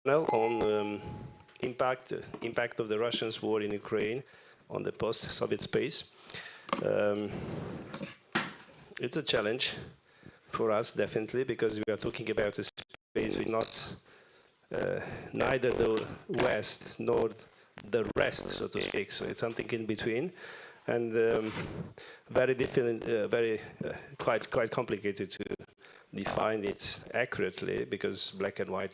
panel on impact of the Russian war in Ukraine on the post-Soviet space. It's a challenge for us, definitely, because we are talking about a space with not neither the West nor the rest, so to speak. So it's something in between, and very different, quite complicated to define it accurately, because black and white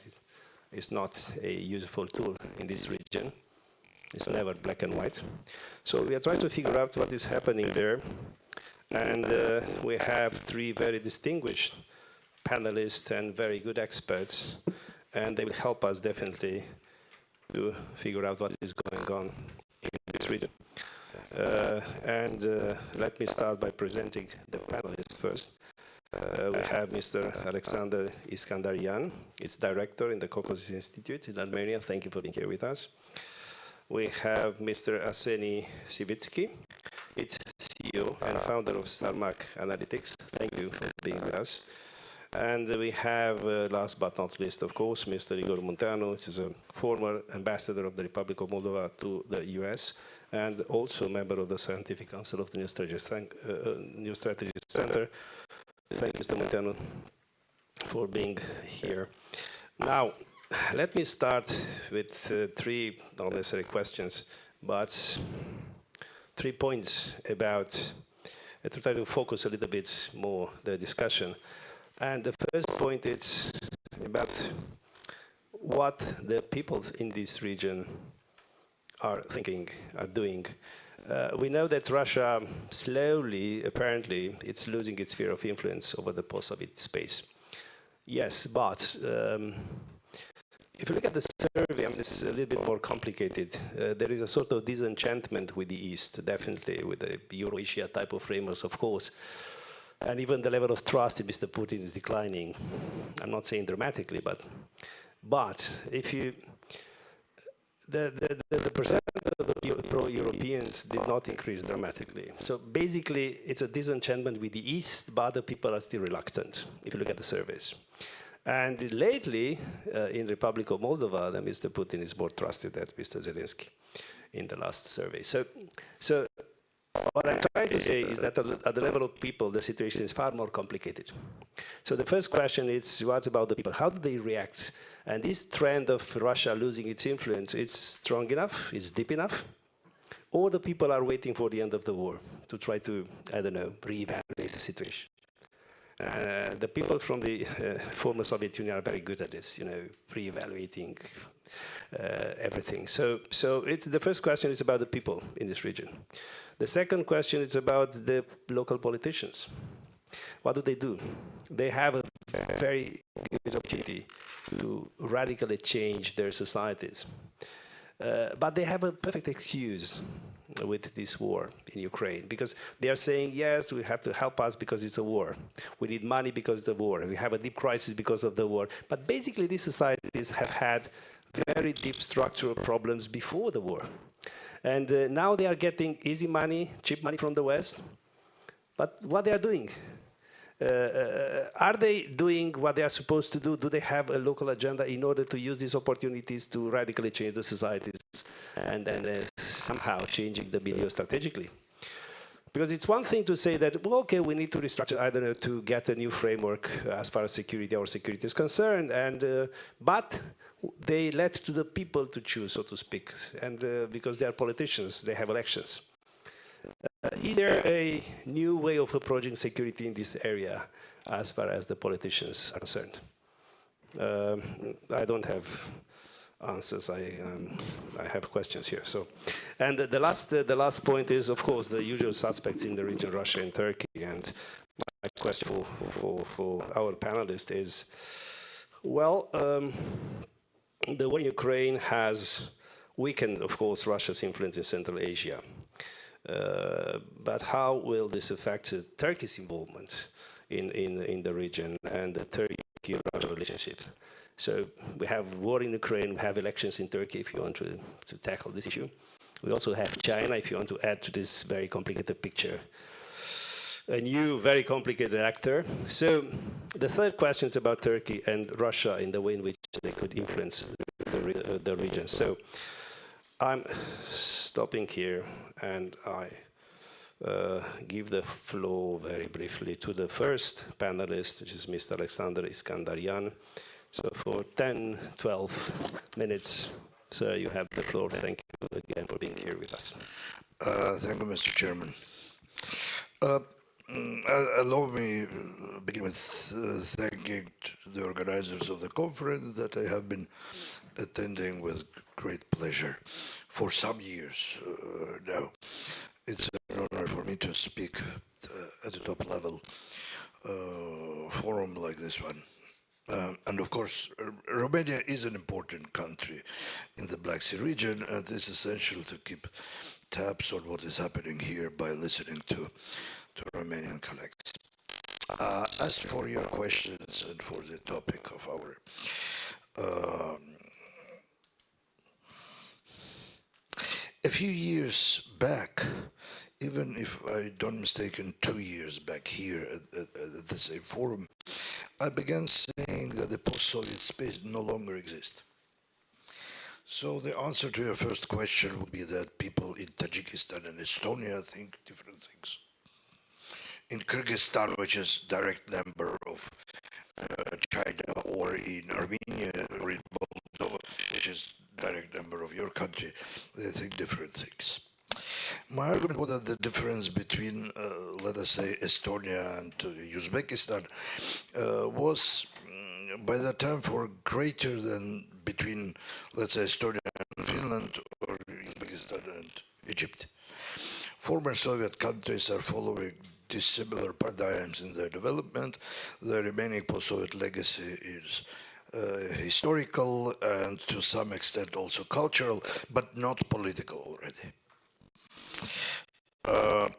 is not a useful tool in this region. It's never black and white. So we are trying to figure out what is happening there. And we have three very distinguished panelists and very good experts. And they will help us definitely to figure out what is going on in this region. Let me start by presenting the panelists first. We have Mr. Alexander ISKANDARYAN. He's director in the Caucasus Institute in Armenia. Thank you for being here with us. We have Mr. Arseny SIVITSKY. It's CEO and founder of Sarmat AnalytiX. Thank you for being with us. And we have, last but not least, of course, Mr. Igor MUNTEANU, which is a former ambassador of the Republic of Moldova to the US, and also member of the Scientific Council of the New Strategy Center. Thank you, Mr. MUNTEANU, for being here. Now, let me start with three, not necessary questions, but 3 points about, to try to focus a little bit more the discussion. And the first point is about what the people in this region are thinking, are doing. We know that Russia slowly, apparently, it's losing its sphere of influence over the post-Soviet space. Yes, but if you look at the survey, I mean, it's a little bit more complicated. There is a sort of disenchantment with the East, definitely, with the Euro-Asia type of frameworks, of course. And even the level of trust in Mr. Putin is declining. I'm not saying dramatically, but if you, the percent of the pro-Europeans did not increase dramatically. So basically, it's a disenchantment with the East, but the people are still reluctant, if you look at the surveys. And lately, in Republic of Moldova, Mr. Putin is more trusted than Mr. Zelensky in the last survey. So what I'm trying to say is that at the level of people, the situation is far more complicated. So the first question is, what about the people? How do they react? And this trend of Russia losing its influence, it's strong enough, it's deep enough? Or the people are waiting for the end of the war to try to, I don't know, reevaluate the situation? The people from the former Soviet Union are very good at this, you know, pre-evaluating everything. So the first question is about the people in this region. The second question is about the local politicians. What do? They have a very good opportunity to radically change their societies. But they have a perfect excuse with this war in Ukraine, because they are saying, yes, we have to help us because it's a war. We need money because of the war. We have a deep crisis because of the war. But basically, these societies have had very deep structural problems before the war. And now they are getting easy money, cheap money from the West. But what they are doing? Are they doing what they are supposed to do? Do they have a local agenda in order to use these opportunities to radically change the societies and somehow changing the milieu strategically? Because it's one thing to say that, well, okay, we need to restructure, I don't know, to get a new framework as far as security is concerned, and but they let to the people to choose, so to speak, and because they are politicians, they have elections. Is there a new way of approaching security in this area as far as the politicians are concerned? I don't have answers. I have questions here. So, and the last point is, of course, the usual suspects in the region, Russia and Turkey. And my question for our panelists is, well, the war in Ukraine has weakened, of course, Russia's influence in Central Asia. But how will this affect Turkey's involvement in the region and the Turkey-Russia relationship? So we have war in Ukraine, we have elections in Turkey, if you want to tackle this issue. We also have China, if you want to add to this very complicated picture. A new, very complicated actor. So the third question is about Turkey and Russia in the way in which they could influence the region. So I'm stopping here, and I give the floor very briefly to the first panelist, which is Mr. Alexander Iskandaryan. So for 10, 12 minutes, sir, you have the floor. Thank you again for being here with us. Thank you, Mr. Chairman. Allow me begin with thanking the organizers of the conference that I have been attending with great pleasure for some years now. It's an honor for me to speak at the top level forum like this one. And of course, Romania is an important country in the Black Sea region, and it's essential to keep tabs on what is happening here by listening to Romanian colleagues. As for your questions and for the topic of our a few years back, even if I don't mistaken 2 years back here at the same forum, I began saying that the post-Soviet space no longer exists. So the answer to your first question would be that people in Tajikistan and Estonia think different things. In Kyrgyzstan, which is direct member of China, or in Armenia, or in Moldova, which is direct member of your country, they think different things. My argument was that the difference between, let us say, Estonia and Uzbekistan was by that time for greater than between, let's say, Estonia and Finland, or Uzbekistan and Egypt. Former Soviet countries are following dissimilar paradigms in their development. The remaining post-Soviet legacy is historical and to some extent also cultural, but not political already.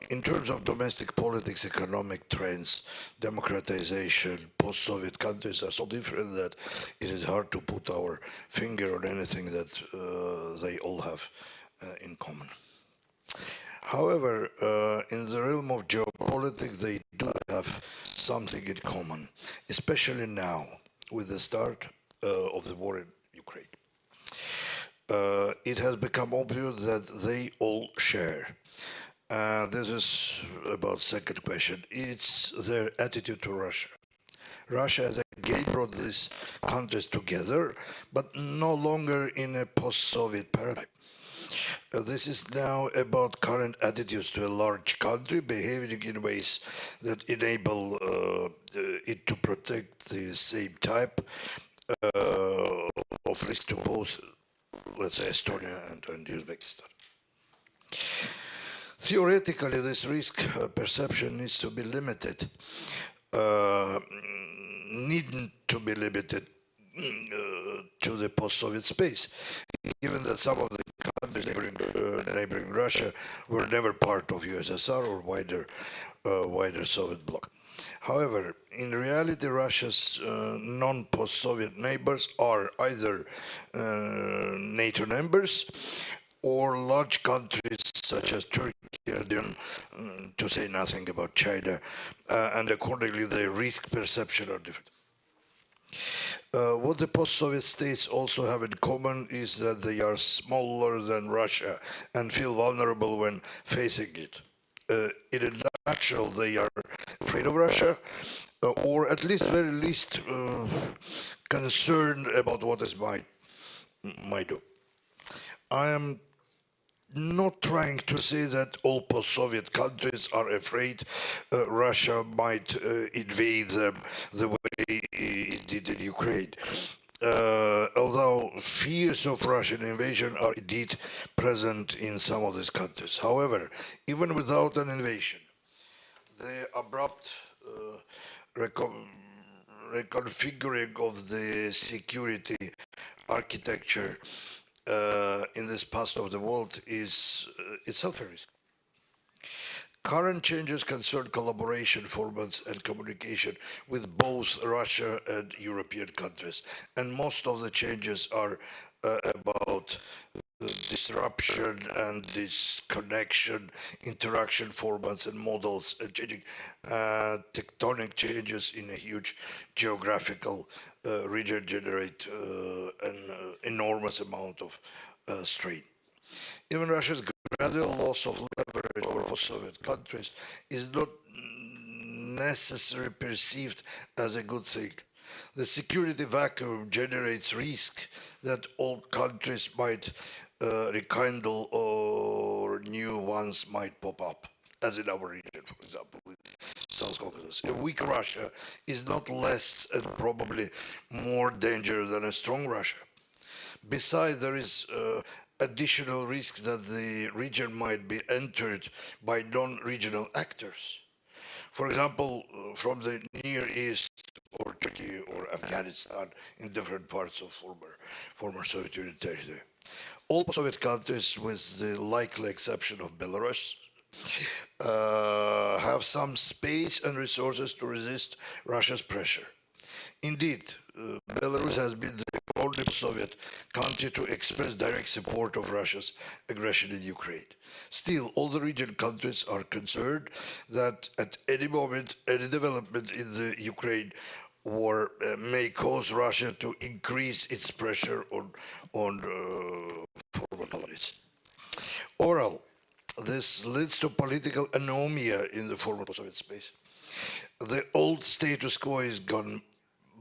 In terms of domestic politics, economic trends, democratization, post-Soviet countries are so different that it is hard to put our finger on anything that they all have in common. However, in the realm of geopolitics, they do have something in common, especially now with the start of the war in Ukraine. It has become obvious that they all share. This is about second question. It's their attitude to Russia. Russia has again brought these countries together, but no longer in a post-Soviet paradigm. This is now about current attitudes to a large country behaving in ways that enable it to protect the same type of risk to both, let's say, Estonia and Uzbekistan. Theoretically, this risk perception needs to be limited, needn't to be limited to the post-Soviet space, given that some of the countries neighboring Russia were never part of USSR or wider Soviet bloc. However, in reality, Russia's non-post-Soviet neighbors are either NATO members or large countries such as Turkey, to say nothing about China, and accordingly their risk perception are different. What the post-Soviet states also have in common is that they are smaller than Russia and feel vulnerable when facing it. In a nutshell, they are afraid of Russia, or at least very least concerned about what it might do. I am not trying to say that all post-Soviet countries are afraid Russia might invade them the way it did in Ukraine. Although fears of Russian invasion are indeed present in some of these countries. However, even without an invasion, the abrupt reconfiguring of the security architecture in this part of the world is itself a risk. Current changes concern collaboration, formats, and communication with both Russia and European countries. And most of the changes are about the disruption and this connection, interaction formats and models, changing tectonic changes in a huge geographical region generate an enormous amount of strain. Even Russia's gradual loss of leverage over post-Soviet countries is not necessarily perceived as a good thing. The security vacuum generates risk that old countries might rekindle or new ones might pop up, as in our region, for example, in South Caucasus. A weak Russia is not less and probably more dangerous than a strong Russia. Besides, there is additional risk that the region might be entered by non-regional actors. For example, from the Near East or Turkey or Afghanistan in different parts of former Soviet Union territory. All Soviet countries, with the likely exception of Belarus, have some space and resources to resist Russia's pressure. Indeed, Belarus has been the only Soviet country to express direct support of Russia's aggression in Ukraine. Still, all the region countries are concerned that at any moment, any development in the Ukraine war may cause Russia to increase its pressure on former colonies. Overall, this leads to political anomia in the former Soviet space. The old status quo is gone,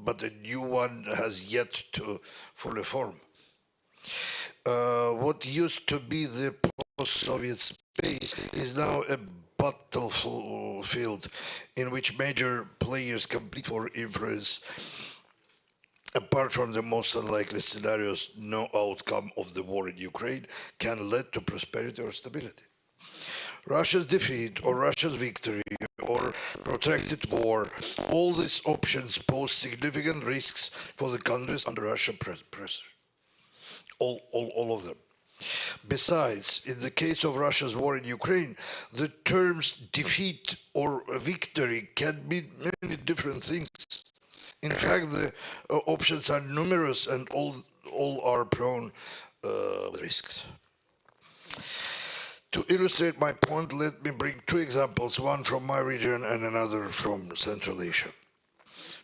but a new one has yet to fully form. What used to be the post-Soviet space is now a battlefield in which major players compete for influence. Apart from the most unlikely scenarios, no outcome of the war in Ukraine can lead to prosperity or stability. Russia's defeat or Russia's victory or protracted war, all these options pose significant risks for the countries under Russian pressure. All of them. Besides, in the case of Russia's war in Ukraine, the terms defeat or victory can mean many different things. In fact, the options are numerous and all are prone with risks. To illustrate my point, let me bring two examples, one from my region and another from Central Asia.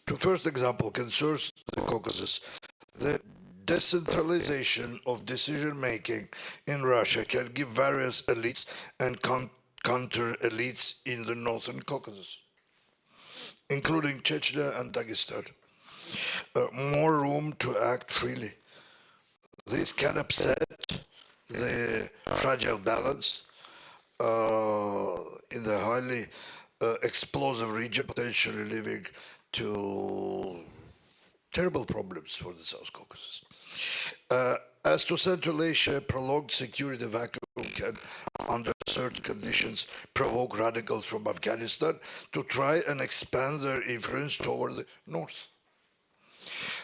The first example concerns the Caucasus. The decentralization of decision-making in Russia can give various elites and counter-elites in the northern Caucasus, including Chechnya and Dagestan, more room to act freely. This can upset the fragile balance in the highly explosive region, potentially leading to terrible problems for the South Caucasus. As to Central Asia, prolonged security vacuum can, under certain conditions, provoke radicals from Afghanistan to try and expand their influence toward the north.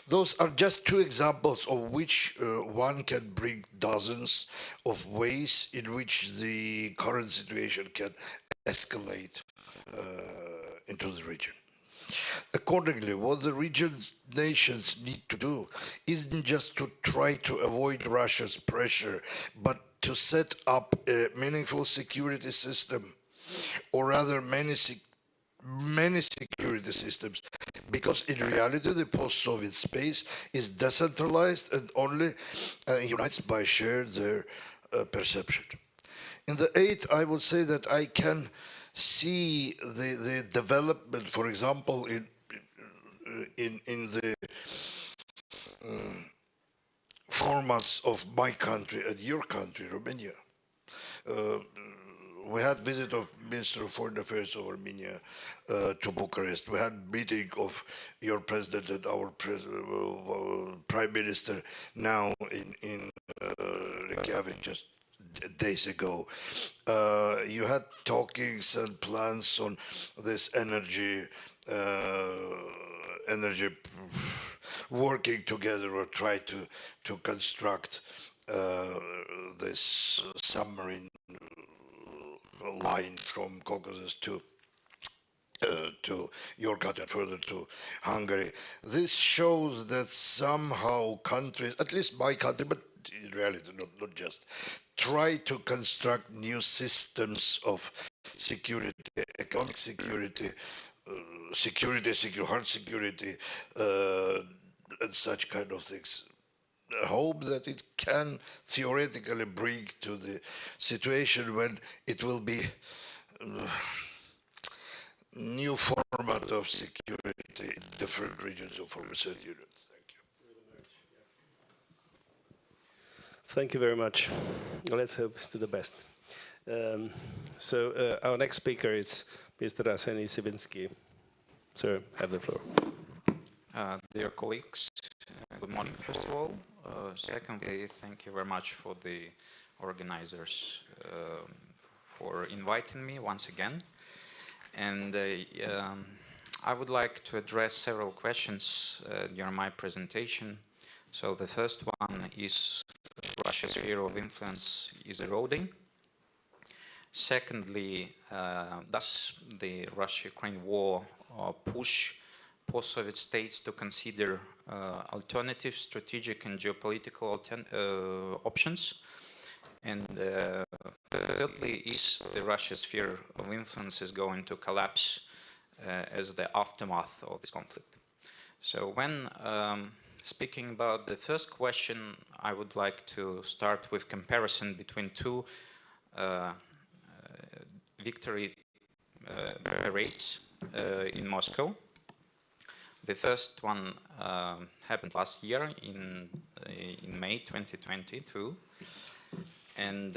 Those are just two examples of which one can bring dozens of ways in which the current situation can escalate into the region. Accordingly, what the region's nations need to do isn't just to try to avoid Russia's pressure, but to set up a meaningful security system, or rather many security systems, because in reality the post-Soviet space is decentralized and only unites by shared their perception. In the aid, I would say that I can see the development, for example, in the formats of my country and your country, Romania. We had visit of Minister of Foreign Affairs of Armenia to Bucharest. We had meeting of your president and our prime minister now in Reykjavik just days ago. You had talkings and plans on this energy working together or try to construct this submarine line from Caucasus to to your country and further to Hungary. This shows that somehow countries, at least my country, but in reality not just, try to construct new systems of security, economic security, hard security, and such kind of things. I hope that it can theoretically bring to the situation when it will be new format of security in different regions of former Soviet Union. Thank you. Thank you very much. Let's hope to the best. Our next speaker is Mr. Arseny SIVITSKY. Sir, have the floor. Dear colleagues, good morning, first of all. Secondly, thank you very much for the organizers for inviting me once again. And I would like to address several questions during my presentation. So the first one is Russia's sphere of influence is eroding. Secondly, does the Russia-Ukraine war push post-Soviet states to consider alternative strategic and geopolitical options? And thirdly, is the Russia sphere of influence is going to collapse as the aftermath of this conflict? So when speaking about the first question, I would like to start with comparison between two victory parades in Moscow. The first one happened last year in May 2022, and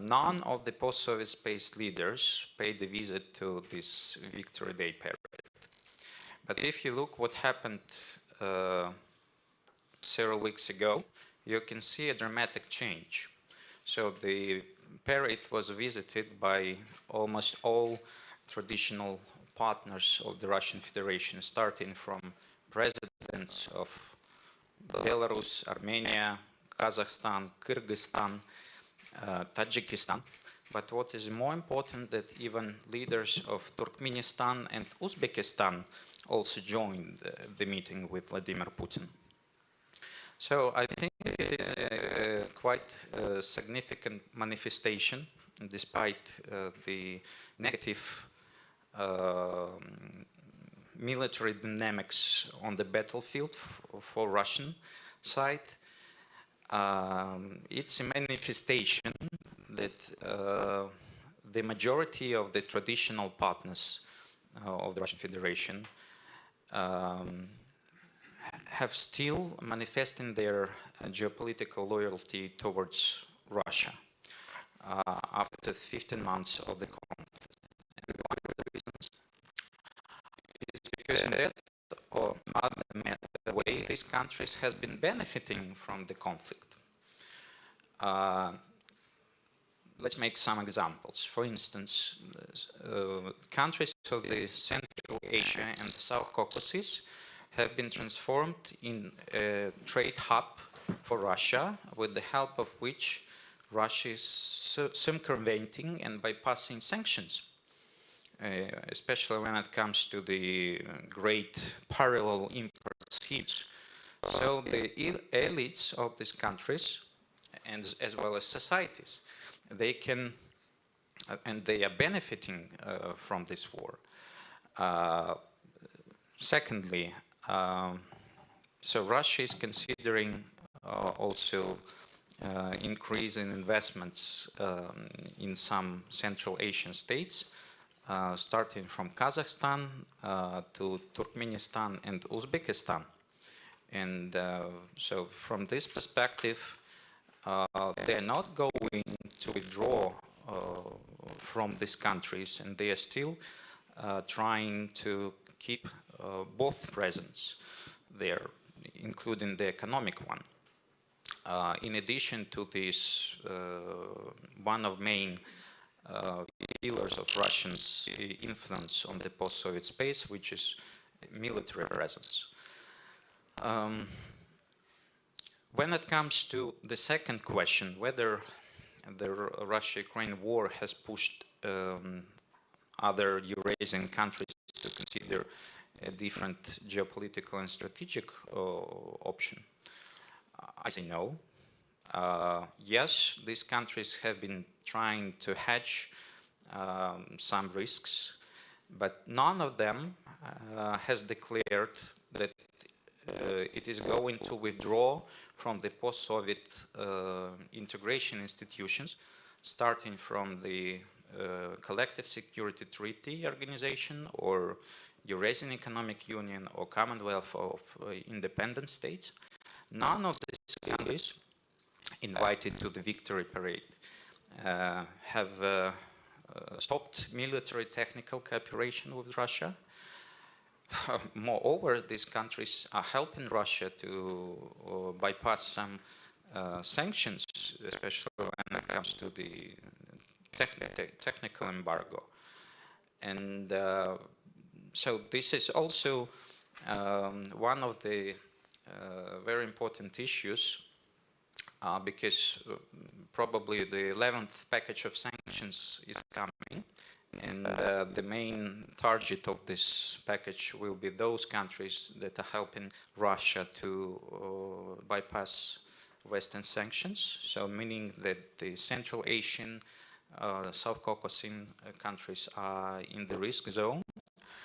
none of the post-Soviet space leaders paid a visit to this Victory Day parade. But if you look what happened several weeks ago, you can see a dramatic change. So the parade was visited by almost all traditional partners of the Russian Federation, starting from presidents of Belarus, Armenia, Kazakhstan, Kyrgyzstan, Tajikistan. But what is more important, that even leaders of Turkmenistan and Uzbekistan also joined the meeting with Vladimir Putin. So I think it is a quite significant manifestation, despite the negative military dynamics on the battlefield for Russian side. It's a manifestation that the majority of the traditional partners of the Russian Federation have still manifesting their geopolitical loyalty towards Russia after 15 months of the conflict. And one of the reasons is because in that or other way, these countries have been benefiting from the conflict. Let's make some examples. For instance, countries of the Central Asia and the South Caucasus have been transformed in a trade hub for Russia, with the help of which Russia is circumventing and bypassing sanctions, especially when it comes to the great parallel import schemes. So the elites of these countries, and as well as societies, they can, and they are benefiting from this war. Secondly, so Russia is considering also increase in investments in some Central Asian states, starting from Kazakhstan to Turkmenistan and Uzbekistan. And so from this perspective, they are not going to withdraw from these countries, and they are still trying to keep both presence there, including the economic one. In addition to this, one of main pillars of Russia's influence on the post-Soviet space, which is military presence. When it comes to the second question, whether the Russia-Ukraine war has pushed other Eurasian countries to consider a different geopolitical and strategic option? I say no. Yes, these countries have been trying to hedge some risks, but none of them has declared that it is going to withdraw from the post-Soviet integration institutions, starting from the Collective Security Treaty Organization or Eurasian Economic Union or Commonwealth of Independent States. None of these countries invited to the victory parade have stopped military technical cooperation with Russia. Moreover, these countries are helping Russia to bypass some sanctions, especially when it comes to the technical embargo. And so this is also one of the very important issues because probably the 11th package of sanctions is coming, and the main target of this package will be those countries that are helping Russia to bypass Western sanctions, so meaning that the Central Asian, South Caucasian countries are in the risk zone.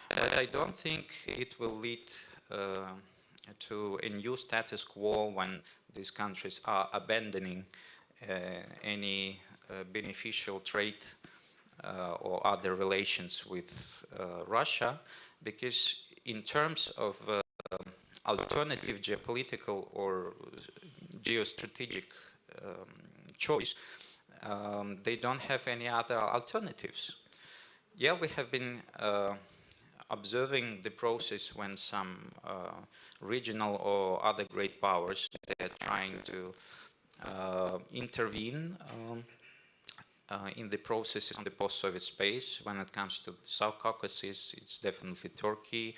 But I don't think it will lead to a new status quo when these countries are abandoning any beneficial trade or other relations with Russia, because in terms of alternative geopolitical or geostrategic choice, they don't have any other alternatives. Yeah, we have been observing the process when some regional or other great powers are trying to intervene in the processes on the post-Soviet space. When it comes to South Caucasus, it's definitely Turkey.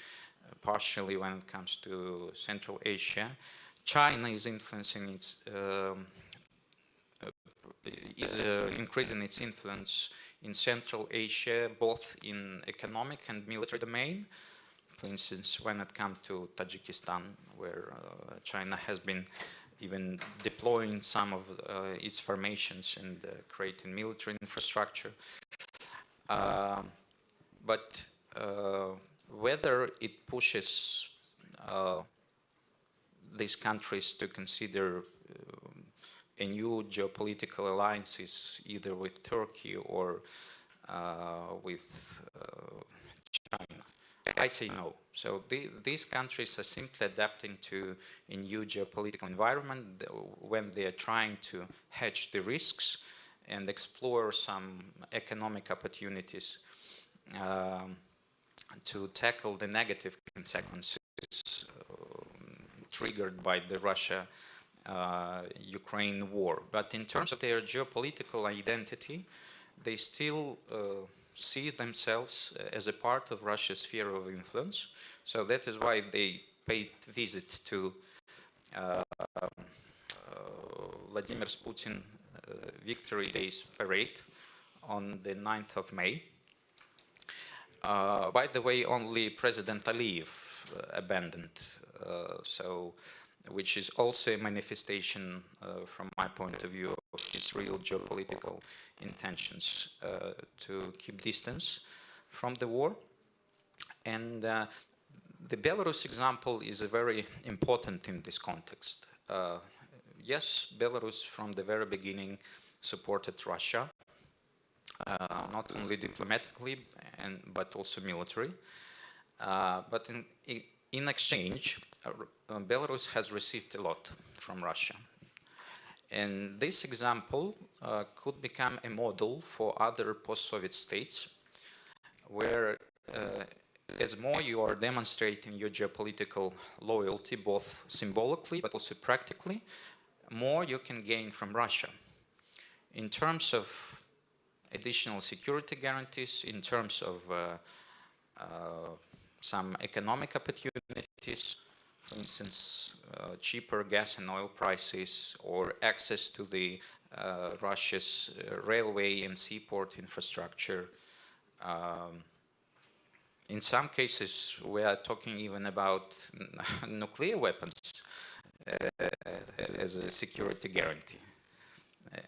Partially when it comes to Central Asia, China is influencing its increasing its influence in Central Asia, both in economic and military domain. For instance, when it comes to Tajikistan, where China has been even deploying some of its formations and creating military infrastructure. But whether it pushes these countries to consider a new geopolitical alliances either with Turkey or with China, I say no. So these countries are simply adapting to a new geopolitical environment when they are trying to hedge the risks and explore some economic opportunities to tackle the negative consequences triggered by the Russia-Ukraine war. But in terms of their geopolitical identity, they still see themselves as a part of Russia's sphere of influence. So that is why they paid visit to Vladimir Putin Victory Days parade on the 9th of May. By the way, only President Aliyev abandoned, which is also a manifestation, from my point of view, of his real geopolitical intentions to keep distance from the war. And the Belarus example is very important in this context. Yes, Belarus from the very beginning supported Russia, not only diplomatically but also military. But in exchange, Belarus has received a lot from Russia. And this example could become a model for other post-Soviet states, where as more you are demonstrating your geopolitical loyalty, both symbolically but also practically, more you can gain from Russia in terms of additional security guarantees, in terms of some economic opportunities, for instance, cheaper gas and oil prices, or access to the Russia's railway and seaport infrastructure, In some cases, we are talking even about nuclear weapons as a security guarantee.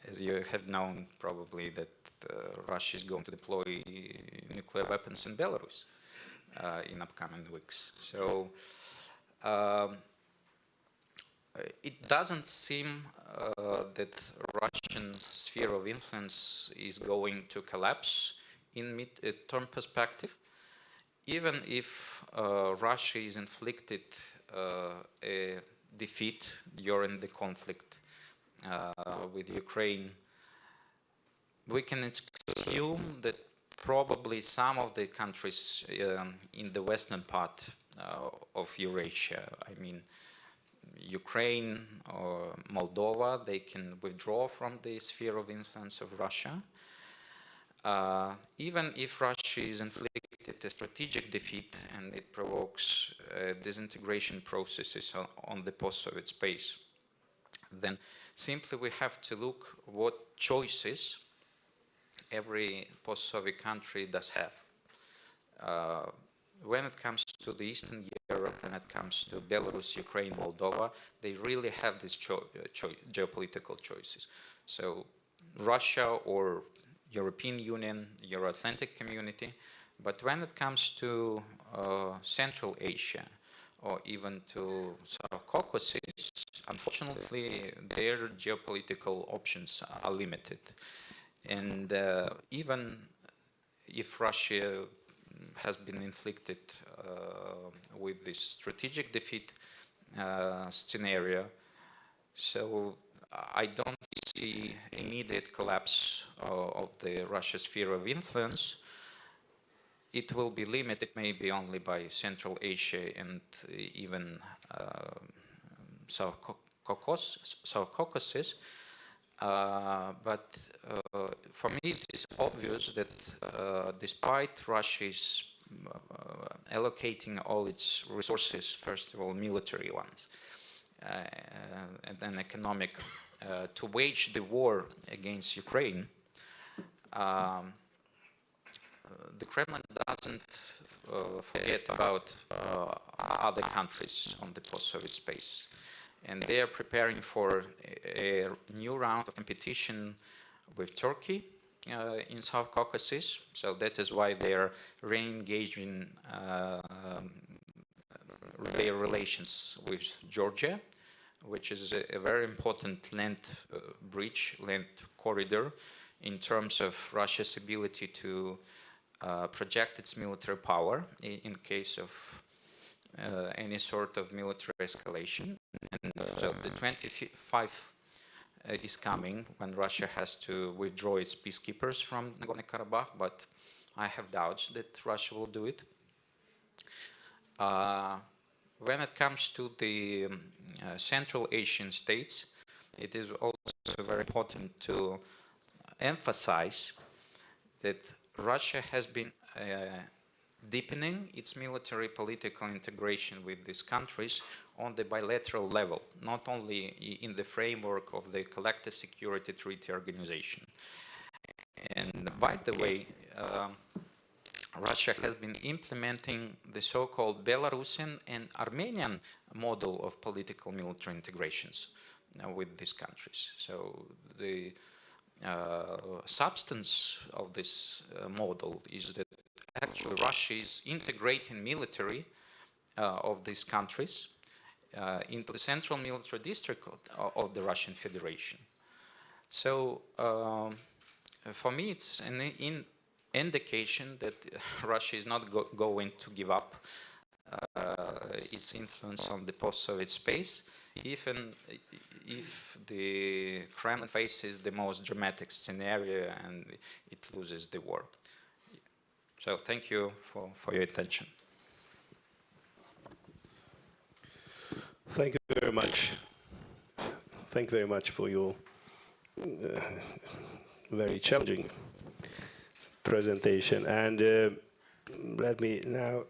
As you have known probably that Russia is going to deploy nuclear weapons in Belarus in upcoming weeks. So it doesn't seem that Russian sphere of influence is going to collapse in mid-term perspective, even if Russia is inflicted a defeat during the conflict with Ukraine. We can assume that probably some of the countries in the western part of Eurasia, I mean Ukraine or Moldova, they can withdraw from the sphere of influence of Russia. Even if Russia is inflicted a strategic defeat and it provokes disintegration processes on the post-Soviet space, then simply we have to look what choices every post-Soviet country does have. When it comes to the Eastern Europe, when it comes to Belarus, Ukraine, Moldova, they really have these geopolitical choices. So Russia or European Union, Euro-Atlantic community, but when it comes to Central Asia or even to South Caucasus, unfortunately their geopolitical options are limited. And even if Russia has been inflicted with this strategic defeat scenario, so I don't see immediate collapse of the Russia sphere of influence. It will be limited maybe only by Central Asia and even South Caucasus. But for me it is obvious that despite Russia is allocating all its resources, first of all military ones, and then economic, to wage the war against Ukraine, the Kremlin doesn't forget about other countries on the post-Soviet space. And they are preparing for a new round of competition with Turkey in South Caucasus. So that is why they are re-engaging their relations with Georgia, which is a very important land bridge, land corridor in terms of Russia's ability to project its military power in case of any sort of military escalation. And so the 25 is coming when Russia has to withdraw its peacekeepers from Nagorno-Karabakh, but I have doubts that Russia will do it. When it comes to the Central Asian states, it is also very important to emphasize that Russia has been deepening its military political integration with these countries on the bilateral level, not only in the framework of the Collective Security Treaty Organization. And by the way, Russia has been implementing the so-called Belarusian and Armenian model of political military integrations with these countries. So the substance of this model is that actually Russia is integrating military of these countries into the central military district of the Russian Federation. So for me it's an indication that Russia is not going to give up its influence on the post-Soviet space, even if the Kremlin faces the most dramatic scenario and it loses the war. So thank you for your attention. Thank you very much. Thank you very much for your very challenging presentation. And let me now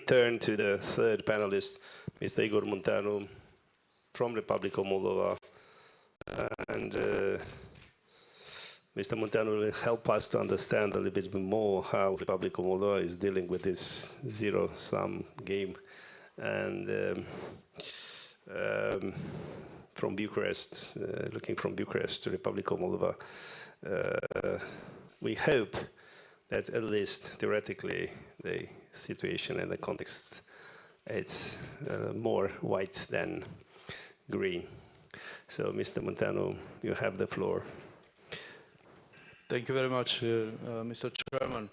turn to the third panelist, Mr. Igor MUNTEANU from Republic of Moldova. And Mr. Munteanu will help us to understand a little bit more how Republic of Moldova is dealing with this zero-sum game. And from Bucharest, looking from Bucharest to Republic of Moldova, we hope that at least theoretically the situation and the context it's more white than green. So, Mr. Munteanu, you have the floor. Thank you very much, Mr. Chairman,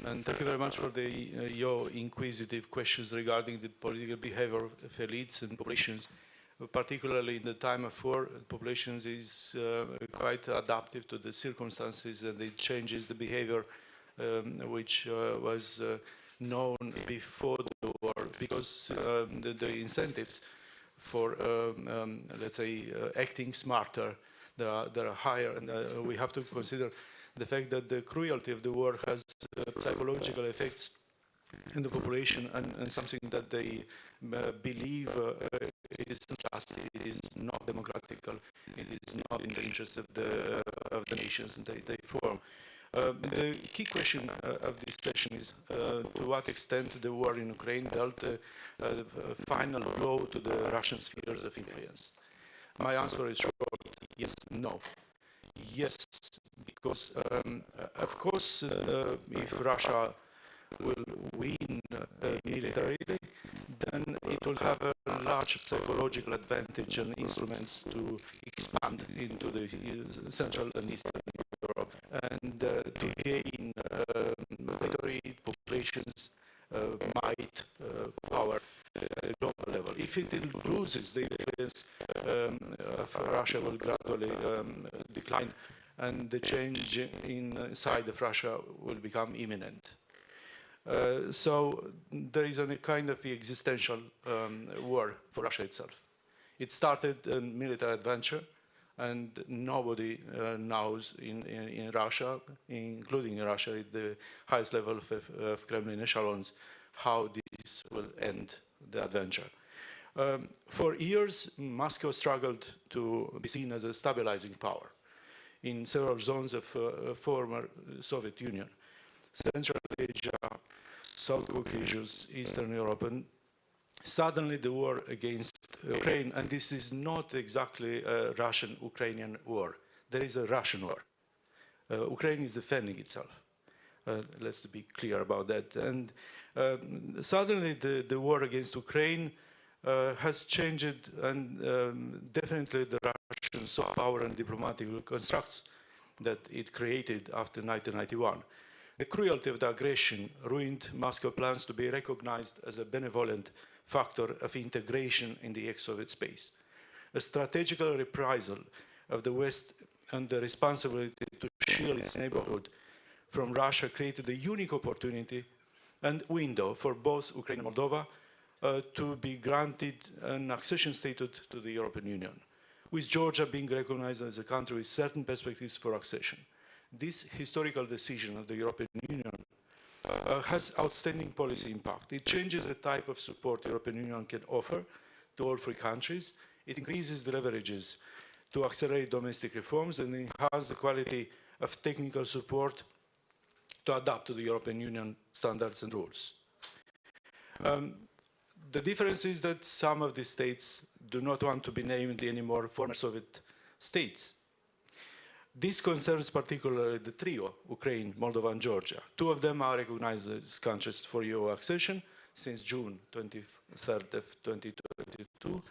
and thank you very much for your inquisitive questions regarding the political behavior of elites and populations. Particularly in the time of war, populations is quite adaptive to the circumstances, and it changes the behavior which was known before the war, because the incentives for, let's say, acting smarter, they are higher, and we have to consider the fact that the cruelty of the war has psychological effects in the population, and something that they believe it is just, it is not democratical, it is not in the interest of the nations they form. The key question of this session is to what extent the war in Ukraine dealt a final blow to the Russian spheres of influence. My answer is short, yes, no. Yes, because of course if Russia will win militarily, then it will have a large psychological advantage and instruments to expand into the Central and Eastern Europe and to gain territory, populations, might, power at a global level. If it loses the influence, Russia will gradually decline, and the change inside of Russia will become imminent. So there is a kind of existential war for Russia itself. It started a military adventure, and nobody knows in Russia, including in Russia at the highest level of Kremlin echelons, how this will end the adventure. For years, Moscow struggled to be seen as a stabilizing power in several zones of former Soviet Union. Central Asia, South Caucasus, Eastern Europe, and suddenly the war against Ukraine, and this is not exactly a Russian-Ukrainian war. There is a Russian war. Ukraine is defending itself. Let's be clear about that. And suddenly the war against Ukraine has changed, and definitely the Russian soft power and diplomatic constructs that it created after 1991. The cruelty of the aggression ruined Moscow's plans to be recognized as a benevolent factor of integration in the ex-Soviet space. A strategical reprisal of the West and the responsibility to shield its neighborhood from Russia created a unique opportunity and window for both Ukraine and Moldova to be granted an accession status to the European Union, with Georgia being recognized as a country with certain perspectives for accession. This historical decision of the European Union has outstanding policy impact. It changes the type of support the European Union can offer to all three countries. It increases the leverages to accelerate domestic reforms and enhance the quality of technical support to adapt to the European Union standards and rules. The difference is that some of the states do not want to be named anymore former Soviet states. This concerns particularly the trio, Ukraine, Moldova, and Georgia. Two of them are recognized as countries for EU accession since June 23rd of 2022,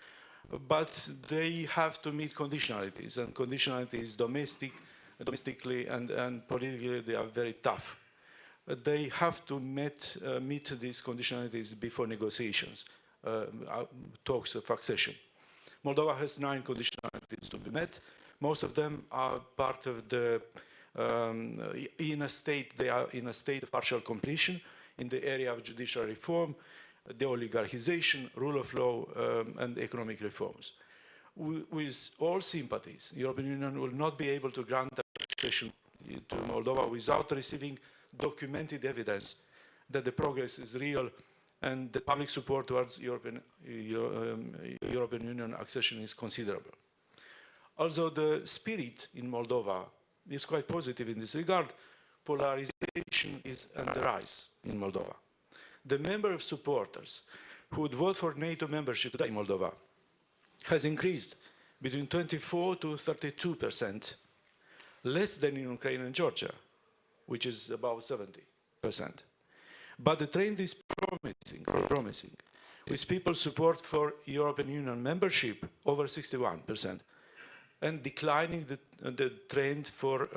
but they have to meet conditionalities, and conditionalities domestically and politically, they are very tough. They have to meet these conditionalities before negotiations, talks of accession. Moldova has 9 conditionalities to be met. Most of them are part of the, they are in a state of partial completion in the area of judicial reform, the oligarchization, rule of law, and economic reforms. With all sympathies, the European Union will not be able to grant accession to Moldova without receiving documented evidence that the progress is real and the public support towards European Union accession is considerable. Also, the spirit in Moldova is quite positive in this regard. Polarization is on the rise in Moldova. The number of supporters who would vote for NATO membership today in Moldova has increased between 24 to 32%, less than in Ukraine and Georgia, which is about 70%. But the trend is promising, with people support for European Union membership over 61%, and declining the trend for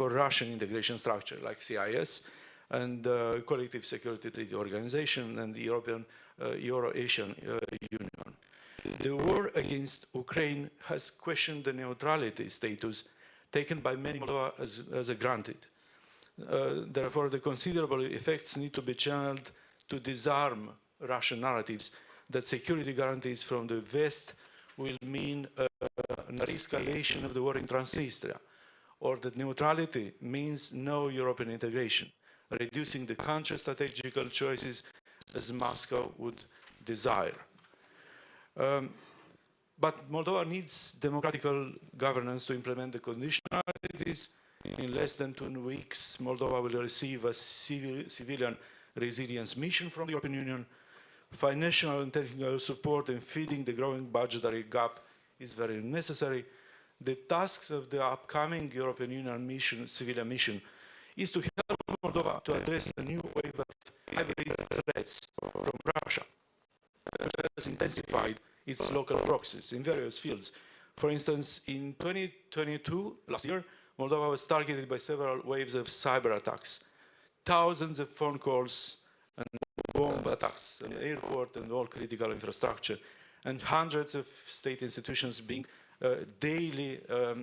Russian integration structure like CIS and Collective Security Treaty Organization and the Euro-Asian Union. The war against Ukraine has questioned the neutrality status taken by many Moldova as a granted. Therefore, the considerable effects need to be channeled to disarm Russian narratives that security guarantees from the West will mean an escalation of the war in Transnistria, or that neutrality means no European integration, reducing the country's strategical choices as Moscow would desire. But Moldova needs democratical governance to implement the conditionalities. In less than 2 weeks, Moldova will receive a civilian resilience mission from the European Union. Financial and technical support in feeding the growing budgetary gap is very necessary. The tasks of the upcoming European Union mission, civilian mission, is to help Moldova to address a new wave of hybrid threats from Russia, which has intensified its local proxies in various fields. For instance, in 2022, last year, Moldova was targeted by several waves of cyber attacks. Thousands of phone calls and bomb attacks on the airport and all critical infrastructure, and hundreds of state institutions being daily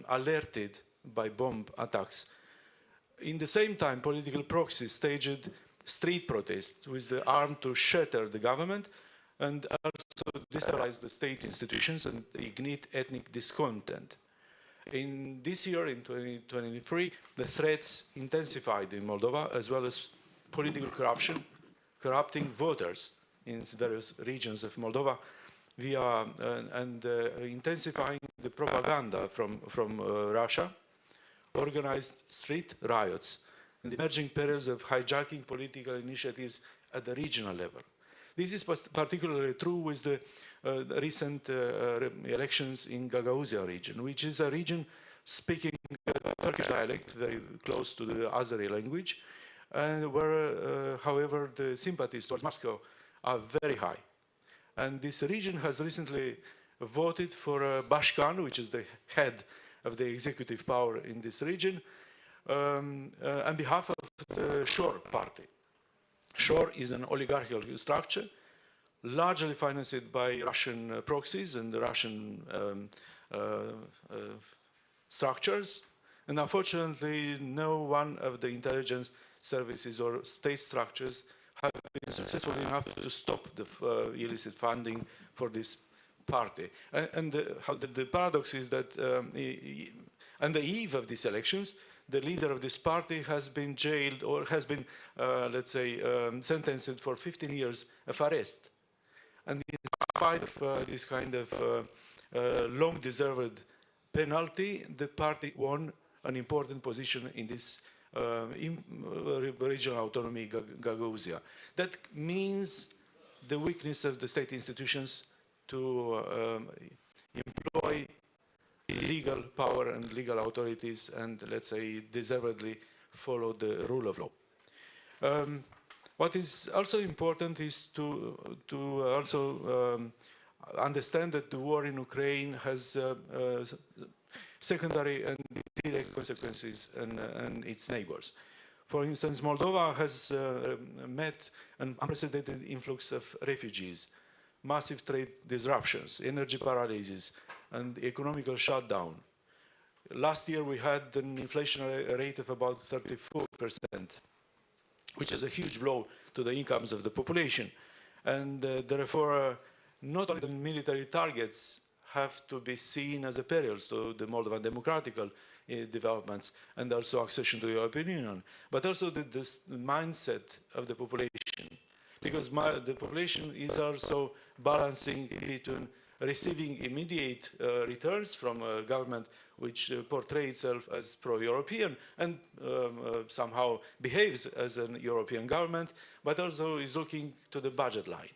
alerted by bomb attacks. In the same time, political proxies staged street protests with the arm to shatter the government and also destabilize the state institutions and ignite ethnic discontent. In this year, in 2023, the threats intensified in Moldova, as well as political corruption, corrupting voters in various regions of Moldova, via intensifying the propaganda from Russia, organized street riots, and the emerging perils of hijacking political initiatives at the regional level. This is particularly true with the recent elections in Gagauzia region, which is a region speaking Turkish dialect, very close to the Azeri language, and where, however, the sympathies towards Moscow are very high. And this region has recently voted for Bashkan, which is the head of the executive power in this region, on behalf of the Shor party. Shor is an oligarchical structure, largely financed by Russian proxies and Russian structures. And unfortunately, no one of the intelligence services or state structures have been successful enough to stop the illicit funding for this party. And the paradox is that on the eve of these elections, the leader of this party has been jailed or has been, let's say, sentenced for 15 years of arrest. And in spite of this kind of long-deserved penalty, the party won an important position in this regional autonomy, Gagauzia. That means the weakness of the state institutions to employ legal power and legal authorities and, let's say, deservedly follow the rule of law. What is also important is to also understand that the war in Ukraine has secondary and direct consequences on its neighbors. For instance, Moldova has met an unprecedented influx of refugees, massive trade disruptions, energy paralysis, and economical shutdown. Last year we had an inflation rate of about 34%, which is a huge blow to the incomes of the population. And therefore, not only the military targets have to be seen as a perils to the Moldovan democratical developments and also accession to the European Union, but also the mindset of the population. Because the population is also balancing between receiving immediate returns from a government which portrays itself as pro-European and somehow behaves as a European government, but also is looking to the budget line.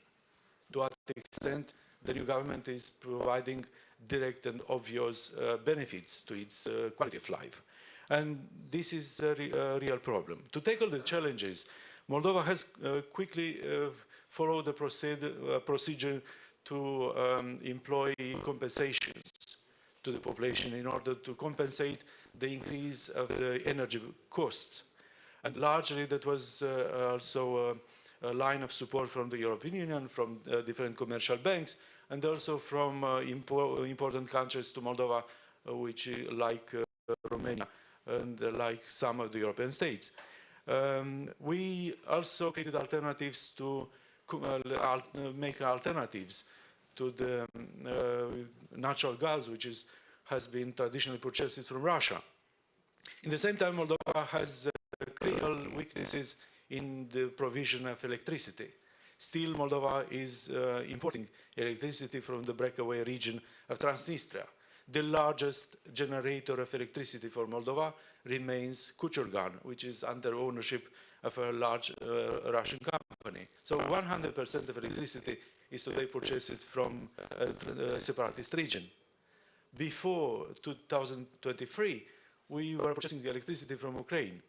To what extent the new government is providing direct and obvious benefits to its quality of life. And this is a real problem. To tackle the challenges, Moldova has quickly followed the procedure to employ compensations to the population in order to compensate the increase of the energy costs. And largely that was also a line of support from the European Union, from different commercial banks, and also from important countries to Moldova, which like Romania and like some of the European states. We also created alternatives to make alternatives to the natural gas, which has been traditionally purchased from Russia. In the same time, Moldova has critical weaknesses in the provision of electricity. Still, Moldova is importing electricity from the breakaway region of Transnistria. The largest generator of electricity for Moldova remains Kuchurgan, which is under ownership of a large Russian company. So 100% of electricity is today purchased from a separatist region. Before 2023, we were purchasing the electricity from Ukraine.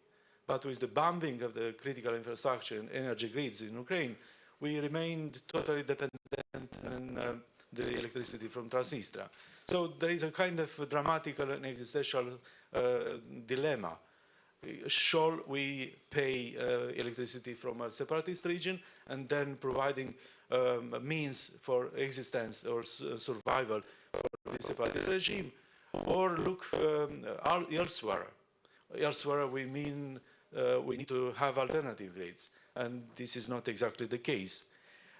But with the bombing of the critical infrastructure and energy grids in Ukraine, we remained totally dependent on the electricity from Transnistria. So there is a kind of dramatical and existential dilemma. Shall we pay electricity from a separatist region and then providing a means for existence or survival for the separatist regime, or look elsewhere? Elsewhere we mean we need to have alternative grids, and this is not exactly the case.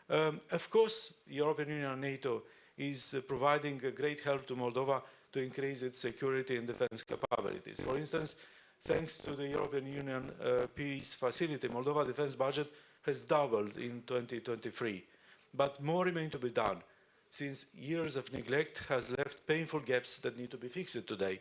Of course, European Union and NATO is providing great help to Moldova to increase its security and defense capabilities. For instance, thanks to the European Union peace facility, Moldova defense budget has doubled in 2023. But more remain to be done, since years of neglect has left painful gaps that need to be fixed today.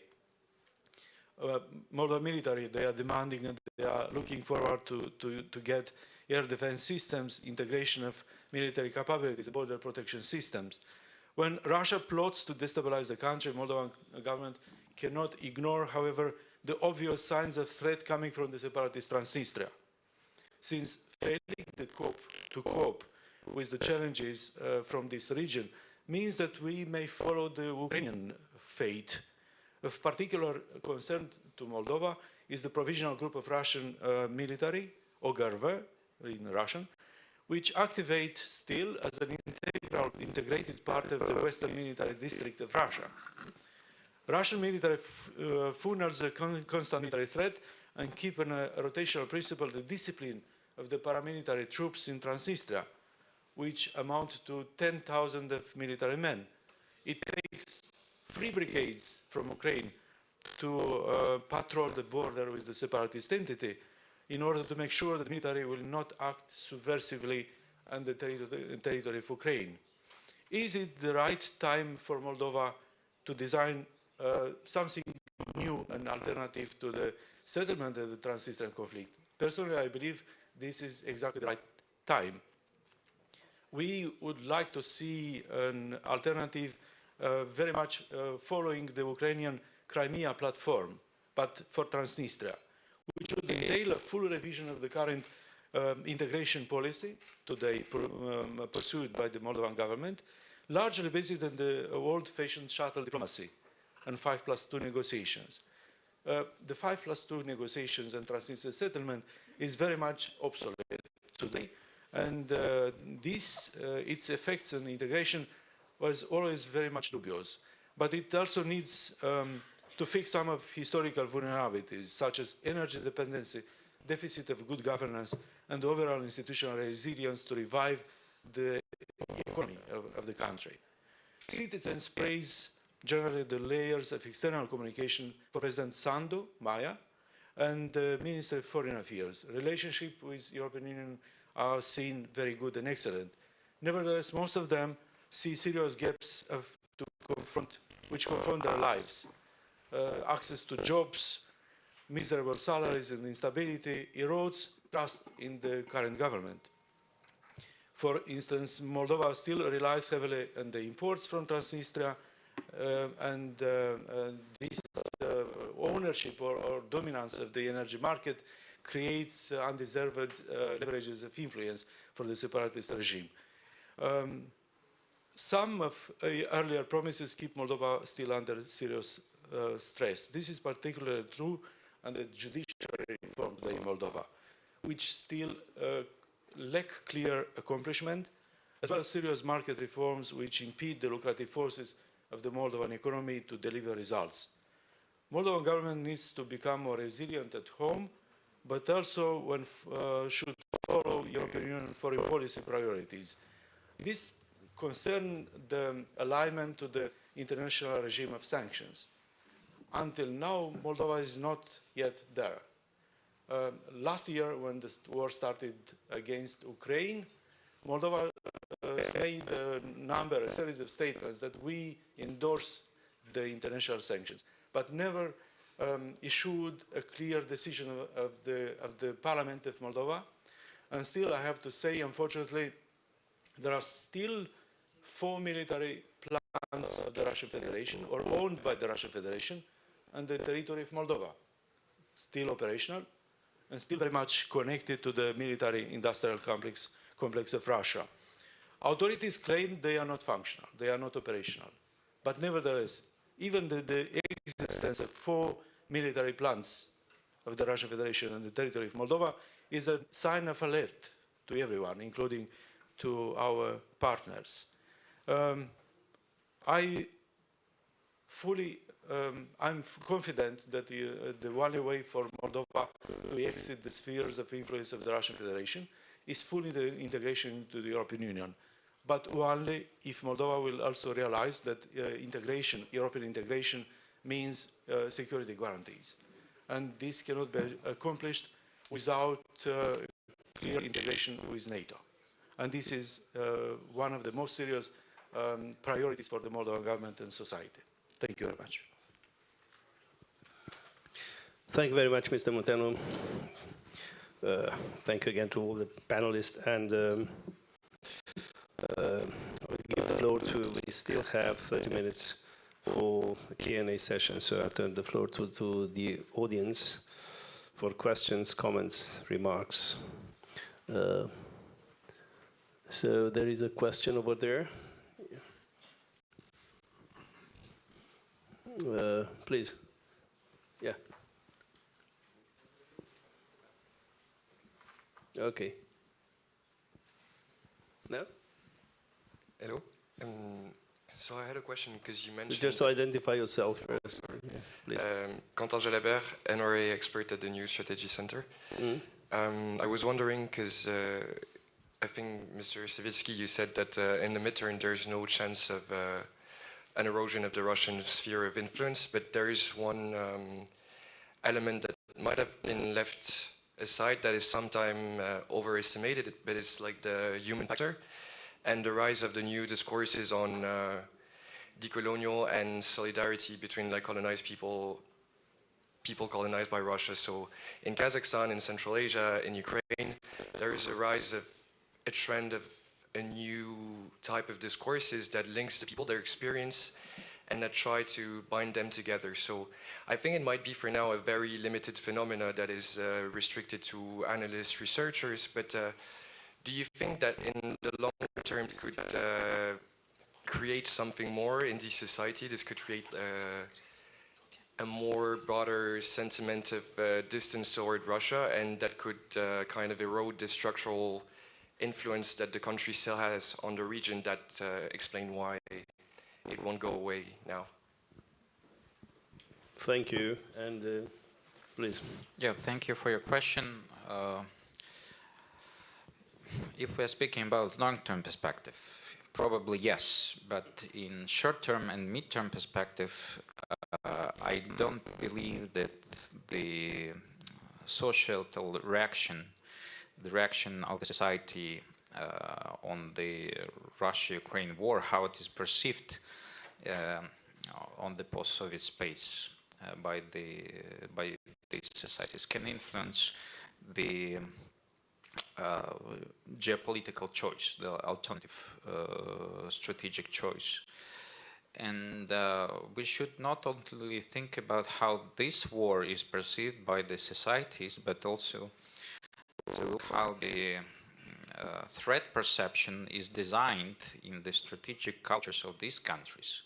Moldova military, they are demanding and they are looking forward to get air defense systems, integration of military capabilities, border protection systems. When Russia plots to destabilize the country, Moldovan government cannot ignore, however, the obvious signs of threat coming from the separatist Transnistria. Since failing to cope with the challenges from this region means that we may follow the Ukrainian fate. Of particular concern to Moldova is the provisional group of Russian military, OGRV in Russian, which activate still as an integrated part of the Western military district of Russia. Russian military funnels a constant military threat and keep in a rotational principle the discipline of the paramilitary troops in Transnistria, which amount to 10,000 of military men. It takes 3 brigades from Ukraine to patrol the border with the separatist entity in order to make sure that the military will not act subversively on the territory of Ukraine. Is it the right time for Moldova to design something new and alternative to the settlement of the Transnistrian conflict? Personally, I believe this is exactly the right time. We would like to see an alternative very much following the Ukrainian Crimea platform, but for Transnistria, which would entail a full revision of the current integration policy today pursued by the Moldovan government, largely based on the old-fashioned shuttle diplomacy and 5+2 negotiations. The 5+2 negotiations and Transnistria settlement is very much obsolete today, and its effects on integration was always very much dubious. But it also needs to fix some of historical vulnerabilities, such as energy dependency, deficit of good governance, and overall institutional resilience to revive the economy of the country. Citizens praise generally the layers of external communication for President Sandu, Maya, and the Minister of Foreign Affairs. Relationship with European Union are seen very good and excellent. Nevertheless, most of them see serious gaps which confront their lives. Access to jobs, miserable salaries and instability erodes trust in the current government. For instance, Moldova still relies heavily on the imports from Transnistria, and this ownership or dominance of the energy market creates undeserved leverages of influence for the separatist regime. Some of earlier promises keep Moldova still under serious stress. This is particularly true under judiciary reform today in Moldova, which still lack clear accomplishment, as well as serious market reforms which impede the lucrative forces of the Moldovan economy to deliver results. Moldovan government needs to become more resilient at home, but also should follow European Union foreign policy priorities. This concerns the alignment to the international regime of sanctions. Until now, Moldova is not yet there. Last year, when the war started against Ukraine, Moldova made a series of statements that we endorse the international sanctions, but never issued a clear decision of the Parliament of Moldova. And still, I have to say, unfortunately, there are still 4 military plants of the Russian Federation, or owned by the Russian Federation, on the territory of Moldova, still operational, and still very much connected to the military-industrial complex of Russia. Authorities claim they are not functional, they are not operational. But nevertheless, even the existence of 4 military plants of the Russian Federation on the territory of Moldova is a sign of alert to everyone, including to our partners. I'm confident that the only way for Moldova to exit the spheres of influence of the Russian Federation is fully the integration into the European Union. But only if Moldova will also realize that European integration means security guarantees. And this cannot be accomplished without clear integration with NATO. And this is one of the most serious priorities for the Moldovan government and society. Thank you very much. Thank you very much, Mr. Munteanu. Thank you again to all the panelists. And I'll give the floor to, we still have 30 minutes for a Q&A session, so I'll turn the floor to the audience for questions, comments, remarks. So there is a question over there. Please. Yeah. Okay. No? Hello. So I had a question because you mentioned... Just to identify yourself first. Yeah, please. Quentin Jalabert, NRA expert at the New Strategy Center. I was wondering because I think, Mr. SIVITSKY, you said that in the midterm there's no chance of an erosion of the Russian sphere of influence, but there is one element that might have been left aside that is sometimes overestimated, but it's like the human factor and the rise of the new discourses on decolonial and solidarity between like colonized people colonized by Russia. So in Kazakhstan, in Central Asia, in Ukraine, there is a rise of a trend of a new type of discourses that links the people, their experience, and that try to bind them together. So I think it might be for now a very limited phenomena that is restricted to analysts, researchers, but do you think that in the longer term it could create something more in this society? This could create a more broader sentiment of distance toward Russia, and that could kind of erode the structural influence that the country still has on the region that explain why it won't go away now. Thank you, and please. Yeah, thank you for your question. If we're speaking about long-term perspective, probably yes, but in short-term and mid-term perspective, I don't believe that the societal reaction, the reaction of the society on the Russia-Ukraine war, how it is perceived on the post-Soviet space by these societies, can influence the geopolitical choice, the alternative strategic choice. And we should not only think about how this war is perceived by the societies, but also to how the threat perception is designed in the strategic cultures of these countries.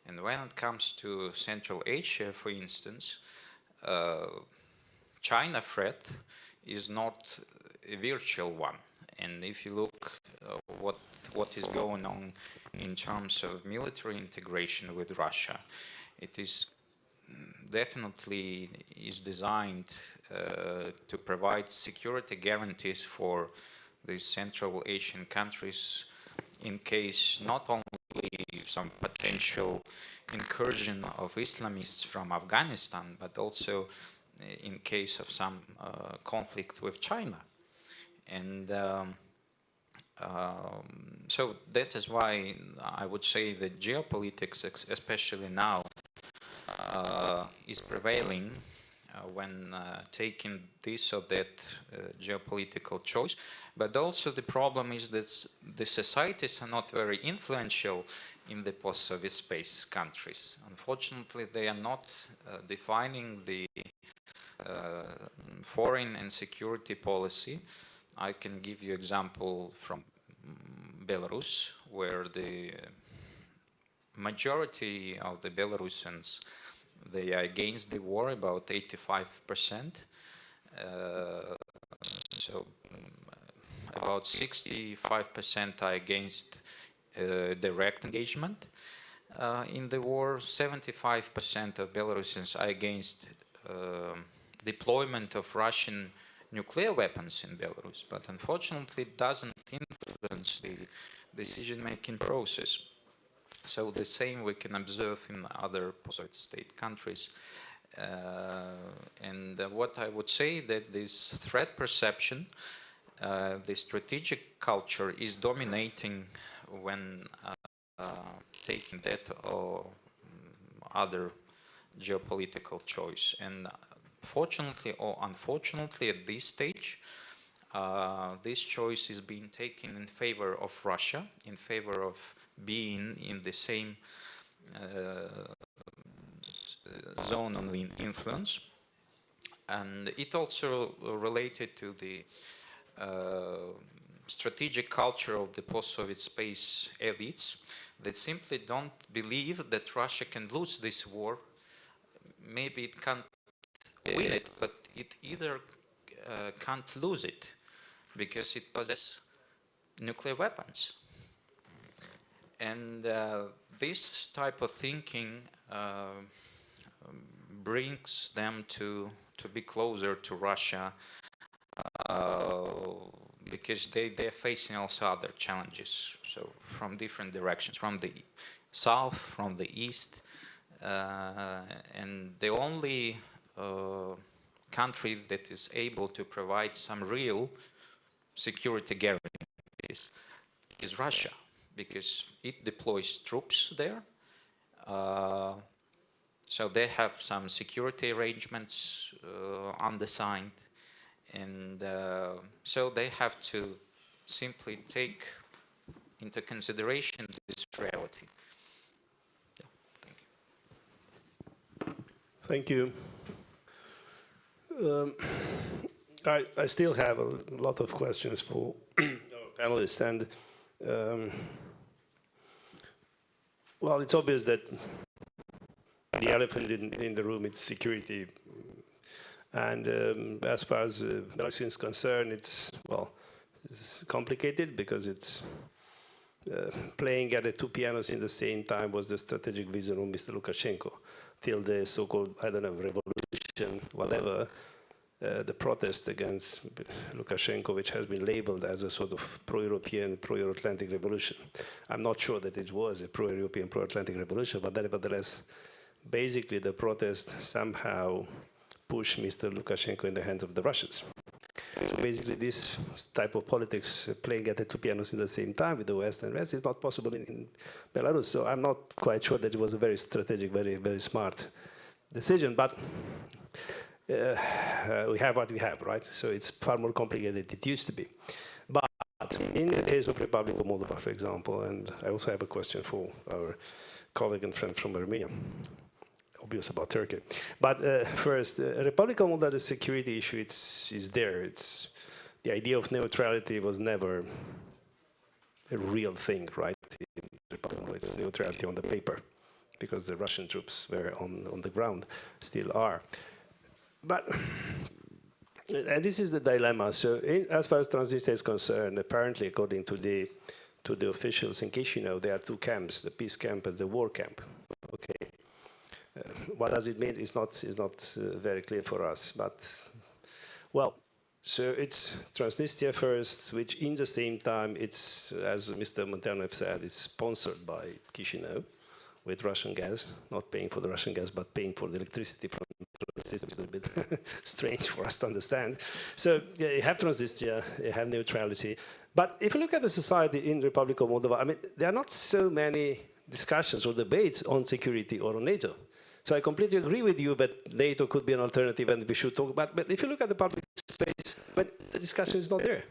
And when it comes to Central Asia, for instance, China threat is not a virtual one. And if you look what is going on in terms of military integration with Russia, it is definitely is designed to provide security guarantees for these Central Asian countries in case not only some potential incursion of Islamists from Afghanistan, but also in case of some conflict with China. And so that is why I would say that geopolitics, especially now, is prevailing when taking this or that geopolitical choice. But also the problem is that the societies are not very influential in the post-Soviet space countries. Unfortunately, they are not defining the foreign and security policy. I can give you example from Belarus, where the majority of the Belarusians, they are against the war, about 85%. So about 65% are against direct engagement in the war. 75% of Belarusians are against deployment of Russian nuclear weapons in Belarus, but unfortunately it doesn't influence the decision-making process. So the same we can observe in other post-Soviet state countries. And what I would say that this threat perception, the strategic culture is dominating when taking that or other geopolitical choice. And fortunately or unfortunately at this stage, this choice is being taken in favor of Russia, in favor of being in the same zone of influence. And it also related to the strategic culture of the post-Soviet space elites that simply don't believe that Russia can lose this war. Maybe it can't win it, but it either can't lose it because it possesses nuclear weapons. And this type of thinking brings them to be closer to Russia because they're facing also other challenges, so from different directions, from the south, from the east, and the only country that is able to provide some real security guarantees is Russia, because it deploys troops there. So they have some security arrangements undersigned, and so they have to simply take into consideration this reality. Yeah, thank you. I still have a lot of questions for our panelists, and well, it's obvious that the elephant in the room is security, and as far as Belarus is concerned, it's complicated because it's playing at the two pianos in the same time was the strategic vision of Mr. Lukashenko till the so-called, I don't know, revolution, whatever, the protest against Lukashenko, which has been labeled as a sort of pro-European, pro-Euro-Atlantic revolution. I'm not sure that it was a pro-European, pro-Atlantic revolution, but nevertheless, basically the protest somehow pushed Mr. Lukashenko in the hands of the Russians. So basically, this type of politics playing at the two pianos in the same time with the West and West is not possible in Belarus. So I'm not quite sure that it was a very strategic, very smart decision. But we have what we have, right? So it's far more complicated than it used to be. But in the case of Republic of Moldova, for example, and I also have a question for our colleague and friend from Armenia, obvious about Turkey. But first, Republic of Moldova, the security issue is there. The idea of neutrality was never a real thing, right? In Republic of Moldova, it's neutrality on the paper, because the Russian troops were on the ground, still are. But, and this is the dilemma. So as far as Transnistria is concerned, apparently, according to the officials in Chisinau, there are two camps, the peace camp and the war camp. Okay. What does it mean is not very clear for us. But, well, so it's Transnistria first, which in the same time, it's, as Mr. MUNTEANU said, it's sponsored by Chisinau with Russian gas, not paying for the Russian gas, but paying for the electricity from the system. Is a bit strange for us to understand. So yeah, you have Transnistria, you have neutrality. But if you look at the society in Republic of Moldova, I mean, there are not so many discussions or debates on security or on NATO. So I completely agree with you that NATO could be an alternative and we should talk about. But if you look at the public space, but the discussion is not there.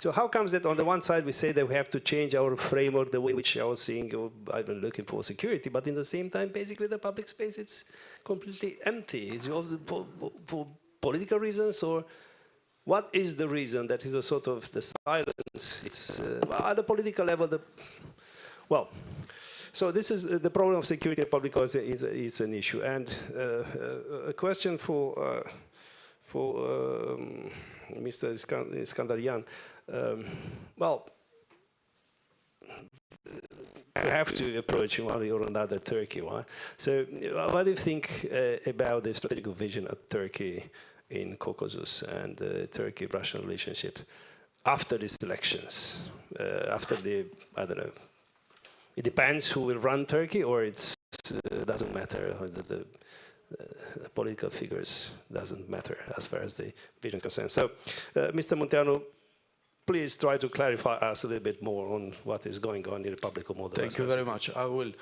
So how comes that on the one side we say that we have to change our framework, the way in which I was seeing, I've been looking for security, but in the same time, basically the public space, it's completely empty. Is it for political reasons, or what is the reason that is a sort of the silence? It's at the political level, well, so this is the problem of security in public policy is an issue. And a question for Mr. Iskandaryan. Well, you have to approach one or another Turkey. Right? So what do you think about the strategic vision of Turkey in Caucasus and Turkey-Russian relationships after these elections? After the, I don't know, it depends who will run Turkey, or it doesn't matter. The political figures doesn't matter as far as the vision is concerned. So, Mr. MUNTEANU, please try to clarify us a little bit more on what is going on in the Republic of Moldova. Thank you very much. I will.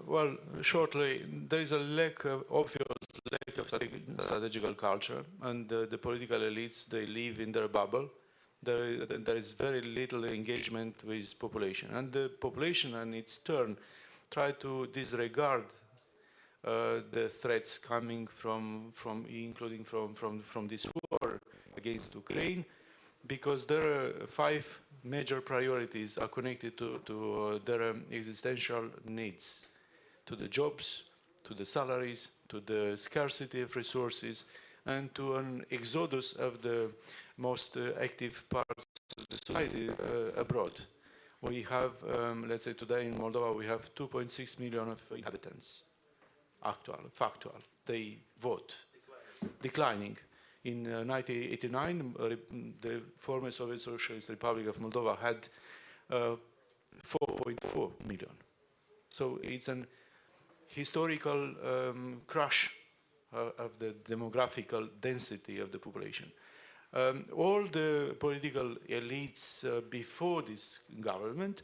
Well, shortly, there is a obvious lack of strategical culture, and the political elites, they live in their bubble. There is very little engagement with population, and the population, on its turn, try to disregard the threats coming including from this war against Ukraine, because there are 5 major priorities are connected to their existential needs, to the jobs, to the salaries, to the scarcity of resources, and to an exodus of the most active parts of the society abroad. We have, let's say today in Moldova, we have 2.6 million of inhabitants. Factual. They vote. Declining. In 1989, the former Soviet Socialist Republic of Moldova had 4.4 million. So it's an historical crash of the demographical density of the population. All the political elites before this government,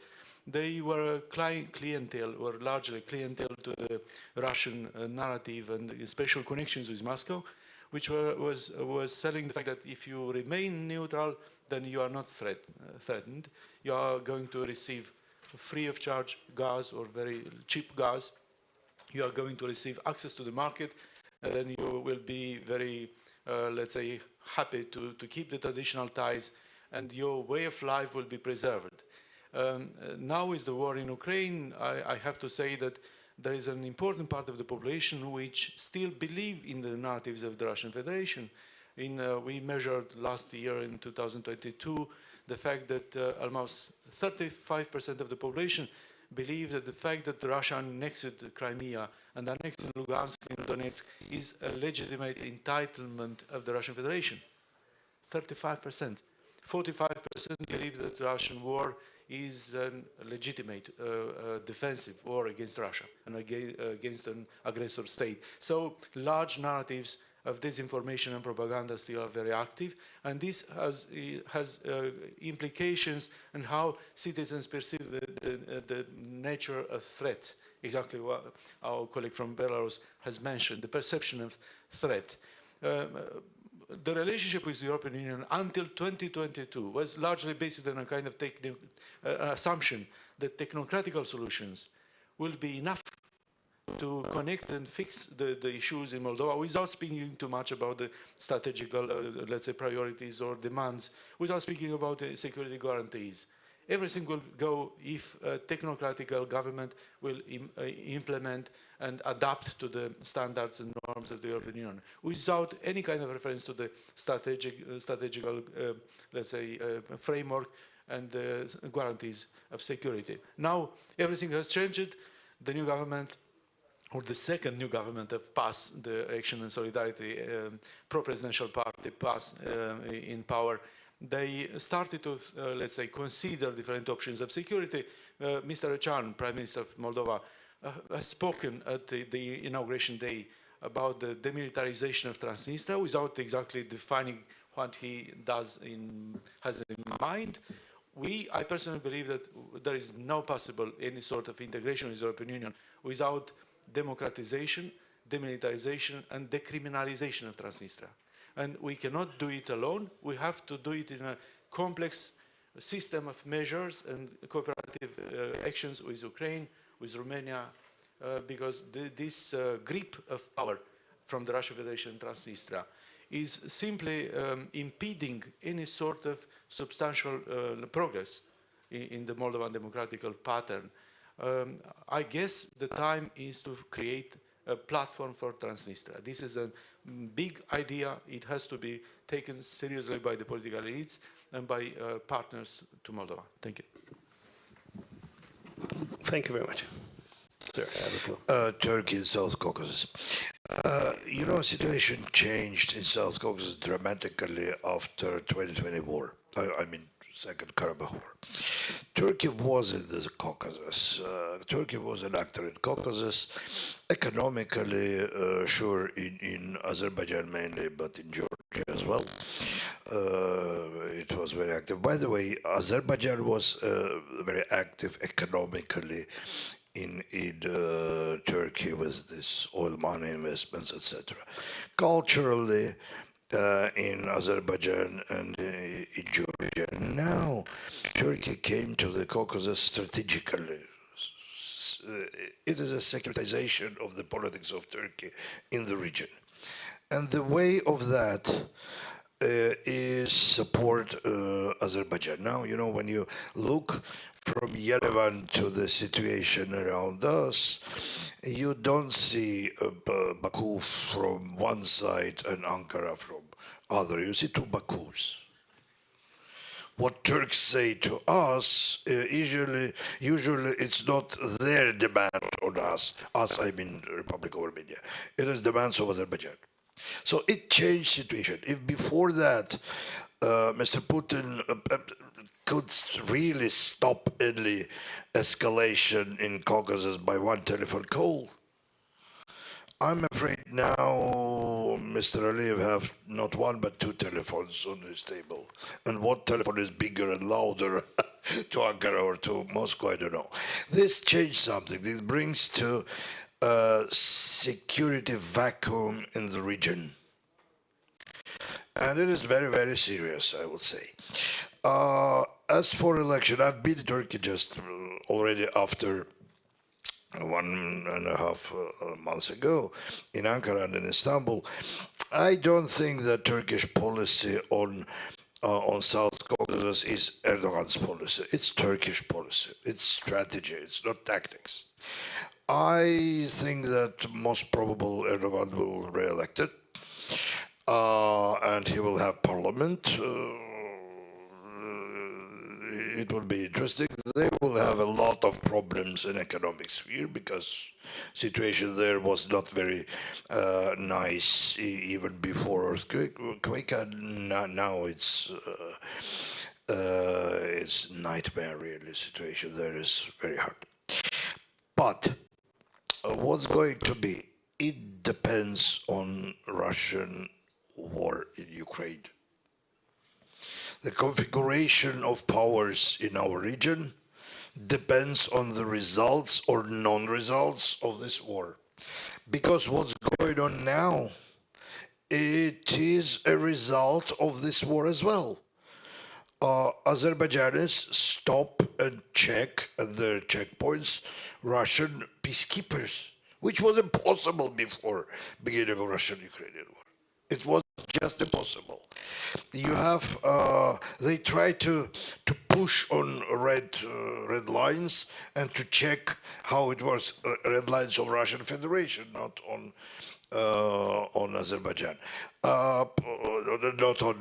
they were clientele, or largely clientele to the Russian narrative and special connections with Moscow, which was selling the fact that if you remain neutral, then you are not threatened. You are going to receive free of charge gas or very cheap gas. You are going to receive access to the market, and then you will be very, let's say, happy to keep the traditional ties, and your way of life will be preserved. Now is the war in Ukraine. I have to say that there is an important part of the population which still believe in the narratives of the Russian Federation. We measured last year in 2022 the fact that almost 35% of the population believe that the fact that Russia annexed Crimea and annexed Lugansk and Donetsk is a legitimate entitlement of the Russian Federation. 35%. 45% believe that the Russian war is a legitimate defensive war against Russia and against an aggressor state. So large narratives of disinformation and propaganda still are very active, and this has implications on how citizens perceive the nature of threats, exactly what our colleague from Belarus has mentioned, the perception of threat. The relationship with the European Union until 2022 was largely based on a kind of assumption that technocratical solutions will be enough to connect and fix the issues in Moldova without speaking too much about the strategical, let's say, priorities or demands, without speaking about the security guarantees. Everything will go if a technocratical government will implement and adapt to the standards and norms of the European Union, without any kind of reference to the strategical, let's say, framework and guarantees of security. Now, everything has changed. The new government, or the second new government, have passed the Action and Solidarity pro-presidential party passed in power. They started to, let's say, consider different options of security. Mr. Rajan, Prime Minister of Moldova, has spoken at the inauguration day about the demilitarization of Transnistria without exactly defining what he has in mind. I personally believe that there is no possible any sort of integration with the European Union without democratization, demilitarization, and decriminalization of Transnistria. And we cannot do it alone. We have to do it in a complex system of measures and cooperative actions with Ukraine, with Romania, because this grip of power from the Russian Federation and Transnistria is simply impeding any sort of substantial progress in the Moldovan democratical pattern. I guess the time is to create a platform for Transnistria. This is a big idea. It has to be taken seriously by the political elites and by partners to Moldova. Thank you. Thank you very much. Sir, I have the floor. Turkey and South Caucasus. You know, situation changed in South Caucasus dramatically after 2020 war. I mean, Second Karabakh War. Turkey was in the Caucasus. Turkey was an actor in Caucasus, economically, sure, in Azerbaijan mainly, but in Georgia as well. It was very active. By the way, Azerbaijan was very active economically in Turkey with this oil money investments, etc. Culturally, in Azerbaijan and in Georgia. Now, Turkey came to the Caucasus strategically. It is a securitization of the politics of Turkey in the region. And the way of that is support Azerbaijan. Now, you know, when you look from Yerevan to the situation around us, you don't see Baku from one side and Ankara from other. You see two Bakus. What Turks say to us, usually it's not their demand on us, I mean Republic of Armenia. It is demands of Azerbaijan. So it changed situation. If before that, Mr. Putin could really stop any escalation in Caucasus by one telephone call, I'm afraid now Mr. Aliyev have not one but two telephones on his table. And what telephone is bigger and louder to Ankara or to Moscow, I don't know. This changed something. This brings to a security vacuum in the region. And it is very, very serious, I would say. As for election, I've been in Turkey just already after 1.5 months ago in Ankara and in Istanbul. I don't think that Turkish policy on South Caucasus is Erdogan's policy. It's Turkish policy. It's strategy. It's not tactics. I think that most probable Erdogan will be re-elected and he will have parliament. It will be interesting. They will have a lot of problems in economic sphere because situation there was not very nice even before earthquake, and now it's nightmare really. Situation there is very hard. But what's going to be? It depends on Russian war in Ukraine. The configuration of powers in our region depends on the results or non-results of this war. Because what's going on now, it is a result of this war as well. Azerbaijanis stop and check at their checkpoints Russian peacekeepers, which was impossible before beginning of Russian-Ukrainian war. It was just impossible. You have, they try to push on red lines and to check how it was red lines of Russian Federation, not on Azerbaijan, not on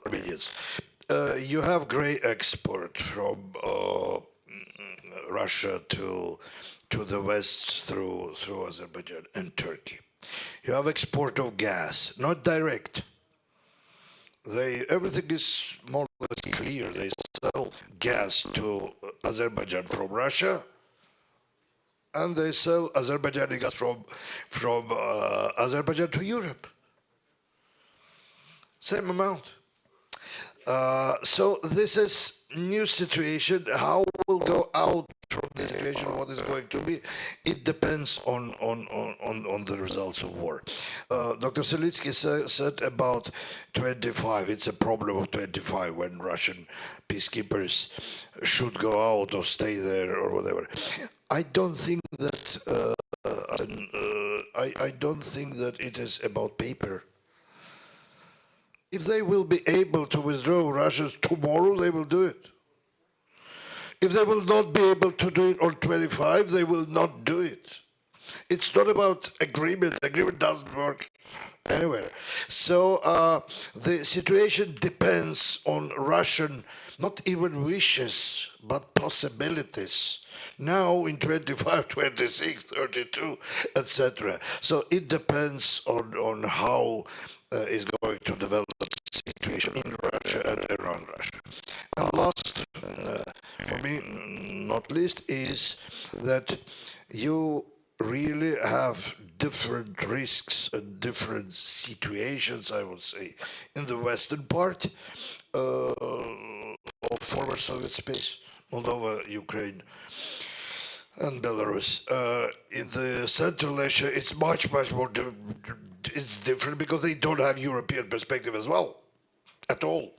Armenians. You have gray export from Russia to the west through Azerbaijan and Turkey. You have export of gas, not direct. Everything is more or less clear. They sell gas to Azerbaijan from Russia, and they sell Azerbaijani gas from Azerbaijan to Europe. Same amount. So this is new situation. How we'll go out from this situation, what is going to be, it depends on the results of war. Dr. Savitsky said about 25, it's a problem of 25 when Russian peacekeepers should go out or stay there or whatever. I don't think that I don't think that it is about paper. If they will be able to withdraw Russians tomorrow, they will do it. If they will not be able to do it on 25, they will not do it. It's not about agreement. Agreement doesn't work anywhere. So the situation depends on Russian, not even wishes, but possibilities. Now in 25, 26, 32, etc. So it depends on how is going to develop the situation in Russia and around Russia. And last, for me, not least, is that you really have different risks and different situations, I would say, in the western part of former Soviet space, Moldova, Ukraine, and Belarus. In the Central Asia, it's much more it's different because they don't have European perspective as well, at all.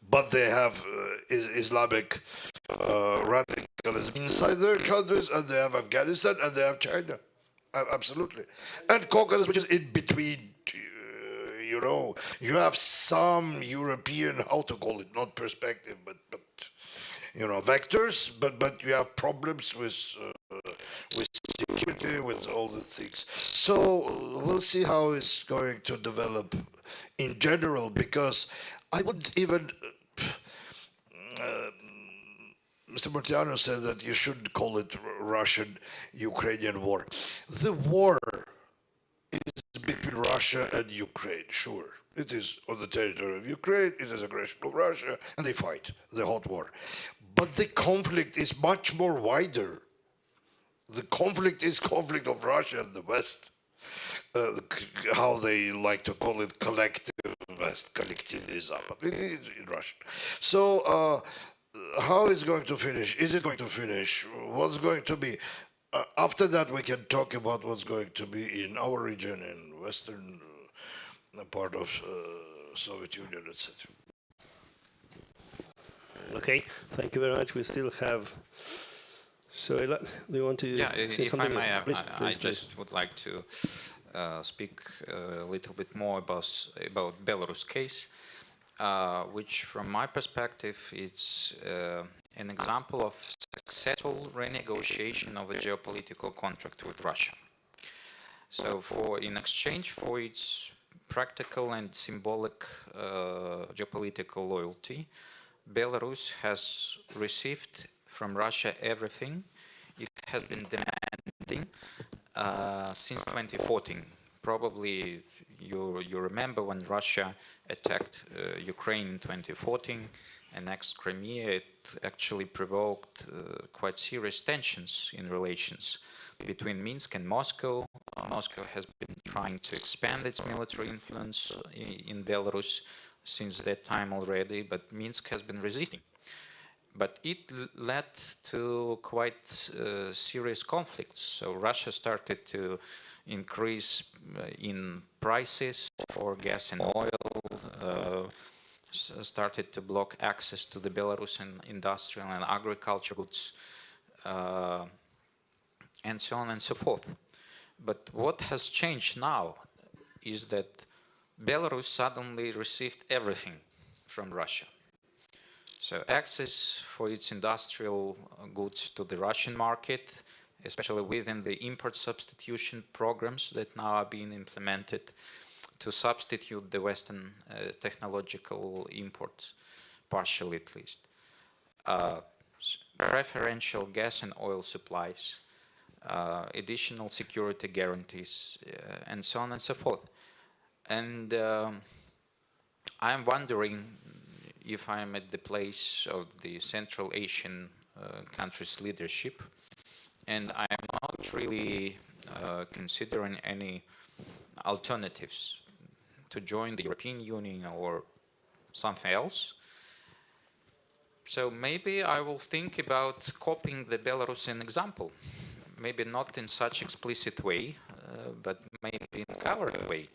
But they have Islamic radicalism inside their countries, and they have Afghanistan, and they have China. Absolutely. And Caucasus, which is in between, you know, you have some European, how to call it, not perspective, but you know, vectors, but you have problems with security, with all the things. So we'll see how it's going to develop in general, because I wouldn't even, Mr. MUNTEANU said that you shouldn't call it Russian-Ukrainian war. The war is between Russia and Ukraine, sure. It is on the territory of Ukraine, it is aggression of Russia, and they fight, the hot war. But the conflict is much more wider. The conflict is conflict of Russia and the West. How they like to call it, collective West, collectivism, in Russian. So how is it going to finish? Is it going to finish? What's going to be? After that, we can talk about what's going to be in our region, in Western part of Soviet Union, etc. Okay, thank you very much. We still have. So, do you want to say something? If I may, please, just would like to speak a little bit more about Belarus case, which, from my perspective, it's an example of successful renegotiation of a geopolitical contract with Russia. So, in exchange for its practical and symbolic geopolitical loyalty, Belarus has received from Russia everything it has been demanding since 2014. Probably you remember when Russia attacked Ukraine in 2014, annexed Crimea. It actually provoked quite serious tensions in relations between Minsk and Moscow. Moscow has been trying to expand its military influence in Belarus since that time already, but Minsk has been resisting. But it led to quite serious conflicts. So Russia started to increase in prices for gas and oil, started to block access to the Belarusian industrial and agriculture goods, and so on and so forth. But what has changed now is that Belarus suddenly received everything from Russia. So access for its industrial goods to the Russian market, especially within the import substitution programs that now are being implemented to substitute the Western technological imports, partially at least. Preferential gas and oil supplies, additional security guarantees, and so on and so forth. And I'm wondering if I'm at the place of the Central Asian countries' leadership, and I'm not really considering any alternatives to join the European Union or something else. So maybe I will think about copying the Belarusian example. Maybe not in such explicit way, but maybe in a covered way,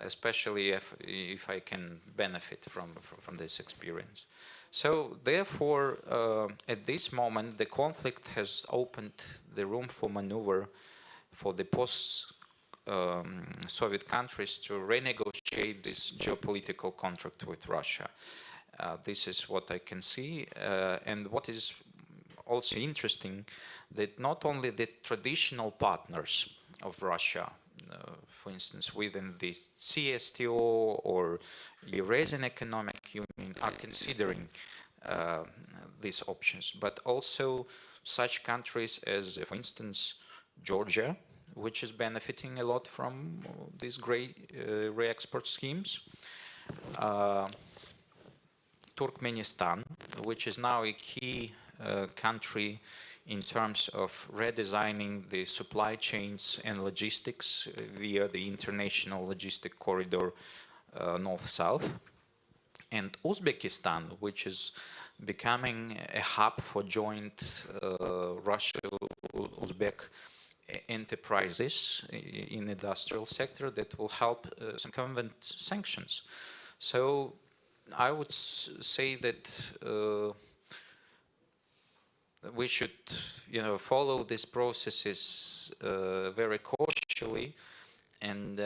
especially if I can benefit from this experience. So therefore, at this moment, the conflict has opened the room for maneuver for the post-Soviet countries to renegotiate this geopolitical contract with Russia. This is what I can see, and what is also interesting, that not only the traditional partners of Russia, for instance, within the CSTO or Eurasian Economic Union, are considering these options, but also such countries as, for instance, Georgia, which is benefiting a lot from these great re-export schemes. Turkmenistan, which is now a key country in terms of redesigning the supply chains and logistics via the international logistic corridor north-south. And Uzbekistan, which is becoming a hub for joint Russia-Uzbek enterprises in industrial sector that will help circumvent sanctions. So I would say that we should, follow these processes very cautiously, and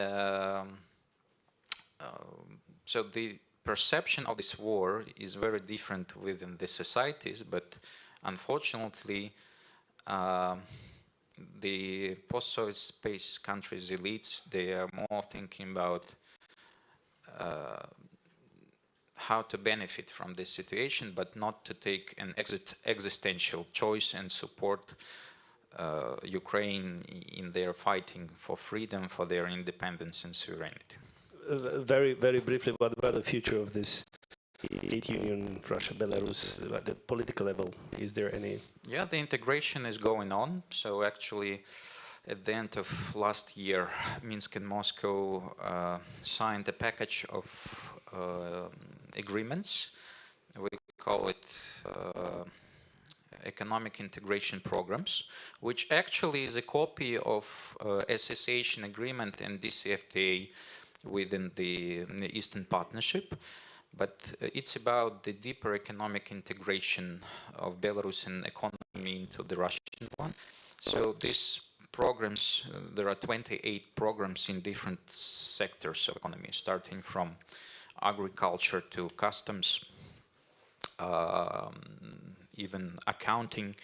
so the perception of this war is very different within the societies, but unfortunately, the post-Soviet space countries' elites, they are more thinking about how to benefit from this situation, but not to take an existential choice and support Ukraine in their fighting for freedom, for their independence and sovereignty. Very, very briefly, what about the future of this State Union, Russia, Belarus, at the political level? Is there any? Yeah, the integration is going on. So actually, at the end of last year, Minsk and Moscow signed a package of agreements. We call it economic integration programs, which actually is a copy of association agreement and DCFTA within the Eastern Partnership. But it's about the deeper economic integration of Belarusian economy into the Russian one. So these programs, there are 28 programs in different sectors of economy, starting from agriculture to customs, even accounting,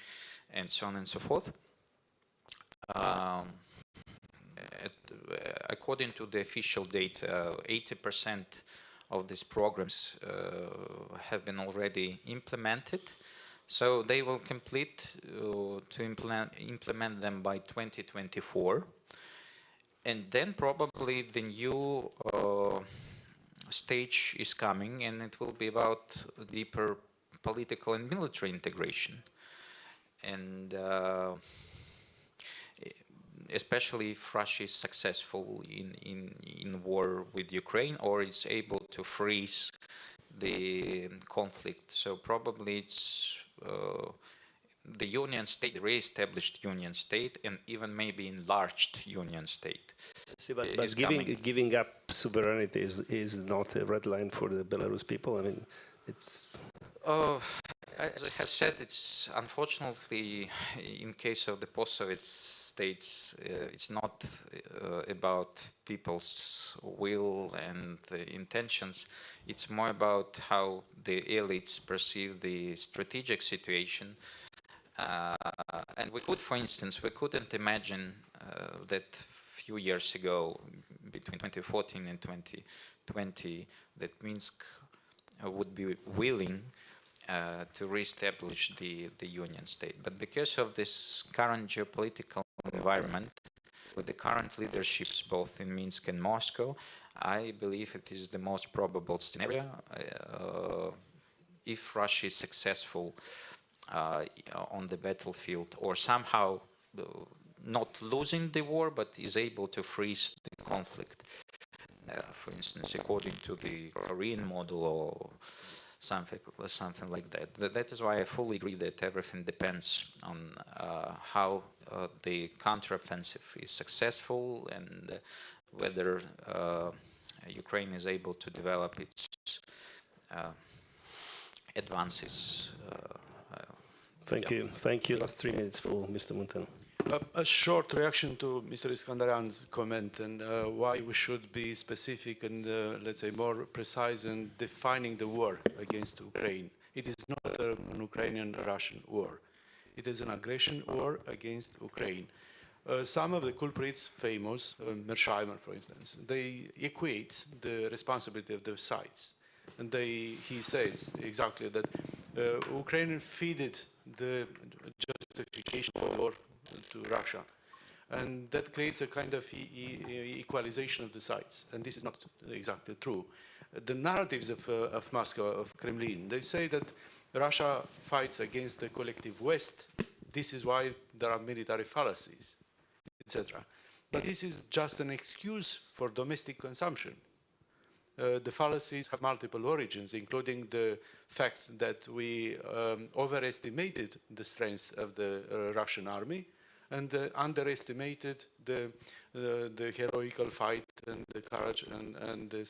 and so on and so forth. According to the official data, 80% of these programs have been already implemented. So they will complete to implement them by 2024. And then probably the new stage is coming, and it will be about deeper political and military integration. And especially if Russia is successful in war with Ukraine or is able to freeze the conflict. So probably it's the Union State, the re-established Union State, and even maybe enlarged Union State. See, but giving up sovereignty is not a red line for the Belarus people. I mean, it's... As I have said, it's unfortunately, in case of the post-Soviet states, it's not about people's will and intentions. It's more about how the elites perceive the strategic situation. And we could, for instance, we couldn't imagine that a few years ago, between 2014 and 2020, that Minsk would be willing to re-establish the Union State. But because of this current geopolitical environment, with the current leaderships both in Minsk and Moscow, I believe it is the most probable scenario. If Russia is successful on the battlefield, or somehow not losing the war, but is able to freeze the conflict, for instance, according to the Korean model or something like that. That is why I fully agree that everything depends on how the counteroffensive is successful and whether Ukraine is able to develop its advances. Thank you. Thank you. Last 3 minutes for Mr. Munteanu. A short reaction to Mr. Iskandaryan's comment and why we should be specific and, let's say, more precise in defining the war against Ukraine. It is not an Ukrainian-Russian war. It is an aggression war against Ukraine. Some of the culprits, famous, Mersheimer, for instance, they equate the responsibility of the sides. And he says exactly that Ukraine feeded the justification of war to Russia, and that creates a kind of equalization of the sides, and this is not exactly true. The narratives of Moscow, of Kremlin, they say that Russia fights against the collective West. This is why there are military fallacies, etc. But this is just an excuse for domestic consumption. The fallacies have multiple origins, including the fact that we overestimated the strength of the Russian army and underestimated the heroical fight and the courage and the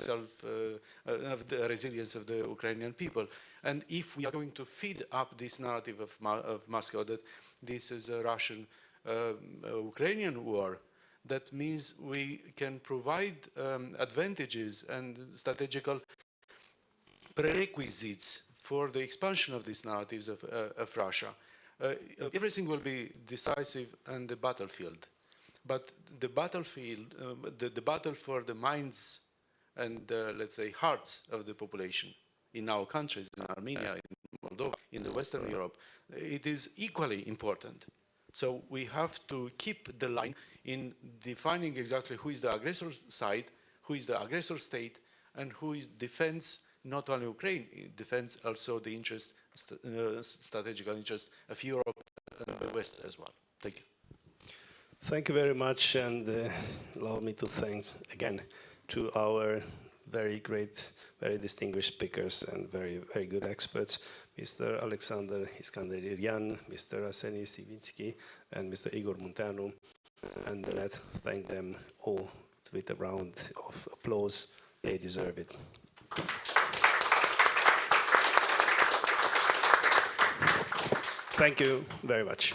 of the resilience of the Ukrainian people. And if we are going to feed up this narrative of Moscow that this is a Russian-Ukrainian war, that means we can provide advantages and strategical prerequisites for the expansion of these narratives of Russia. Everything will be decisive on the battlefield, but the battlefield, the battle for the minds and let's say hearts of the population in our countries, in Armenia, in Moldova, in the Western Europe, it is equally important. So we have to keep the line in defining exactly who is the aggressor side, who is the aggressor state, and who is defends not only Ukraine, it defends also the interest, strategical interest of Europe and the West as well. Thank you. Thank you very much, and allow me to thank again to our very great, very distinguished speakers and very, very good experts, Mr. Alexander Iskandaryan, Mr. Arseny SIVITSKY, and Mr. Igor MUNTEANU. And let's thank them all with a round of applause. They deserve it. Thank you very much.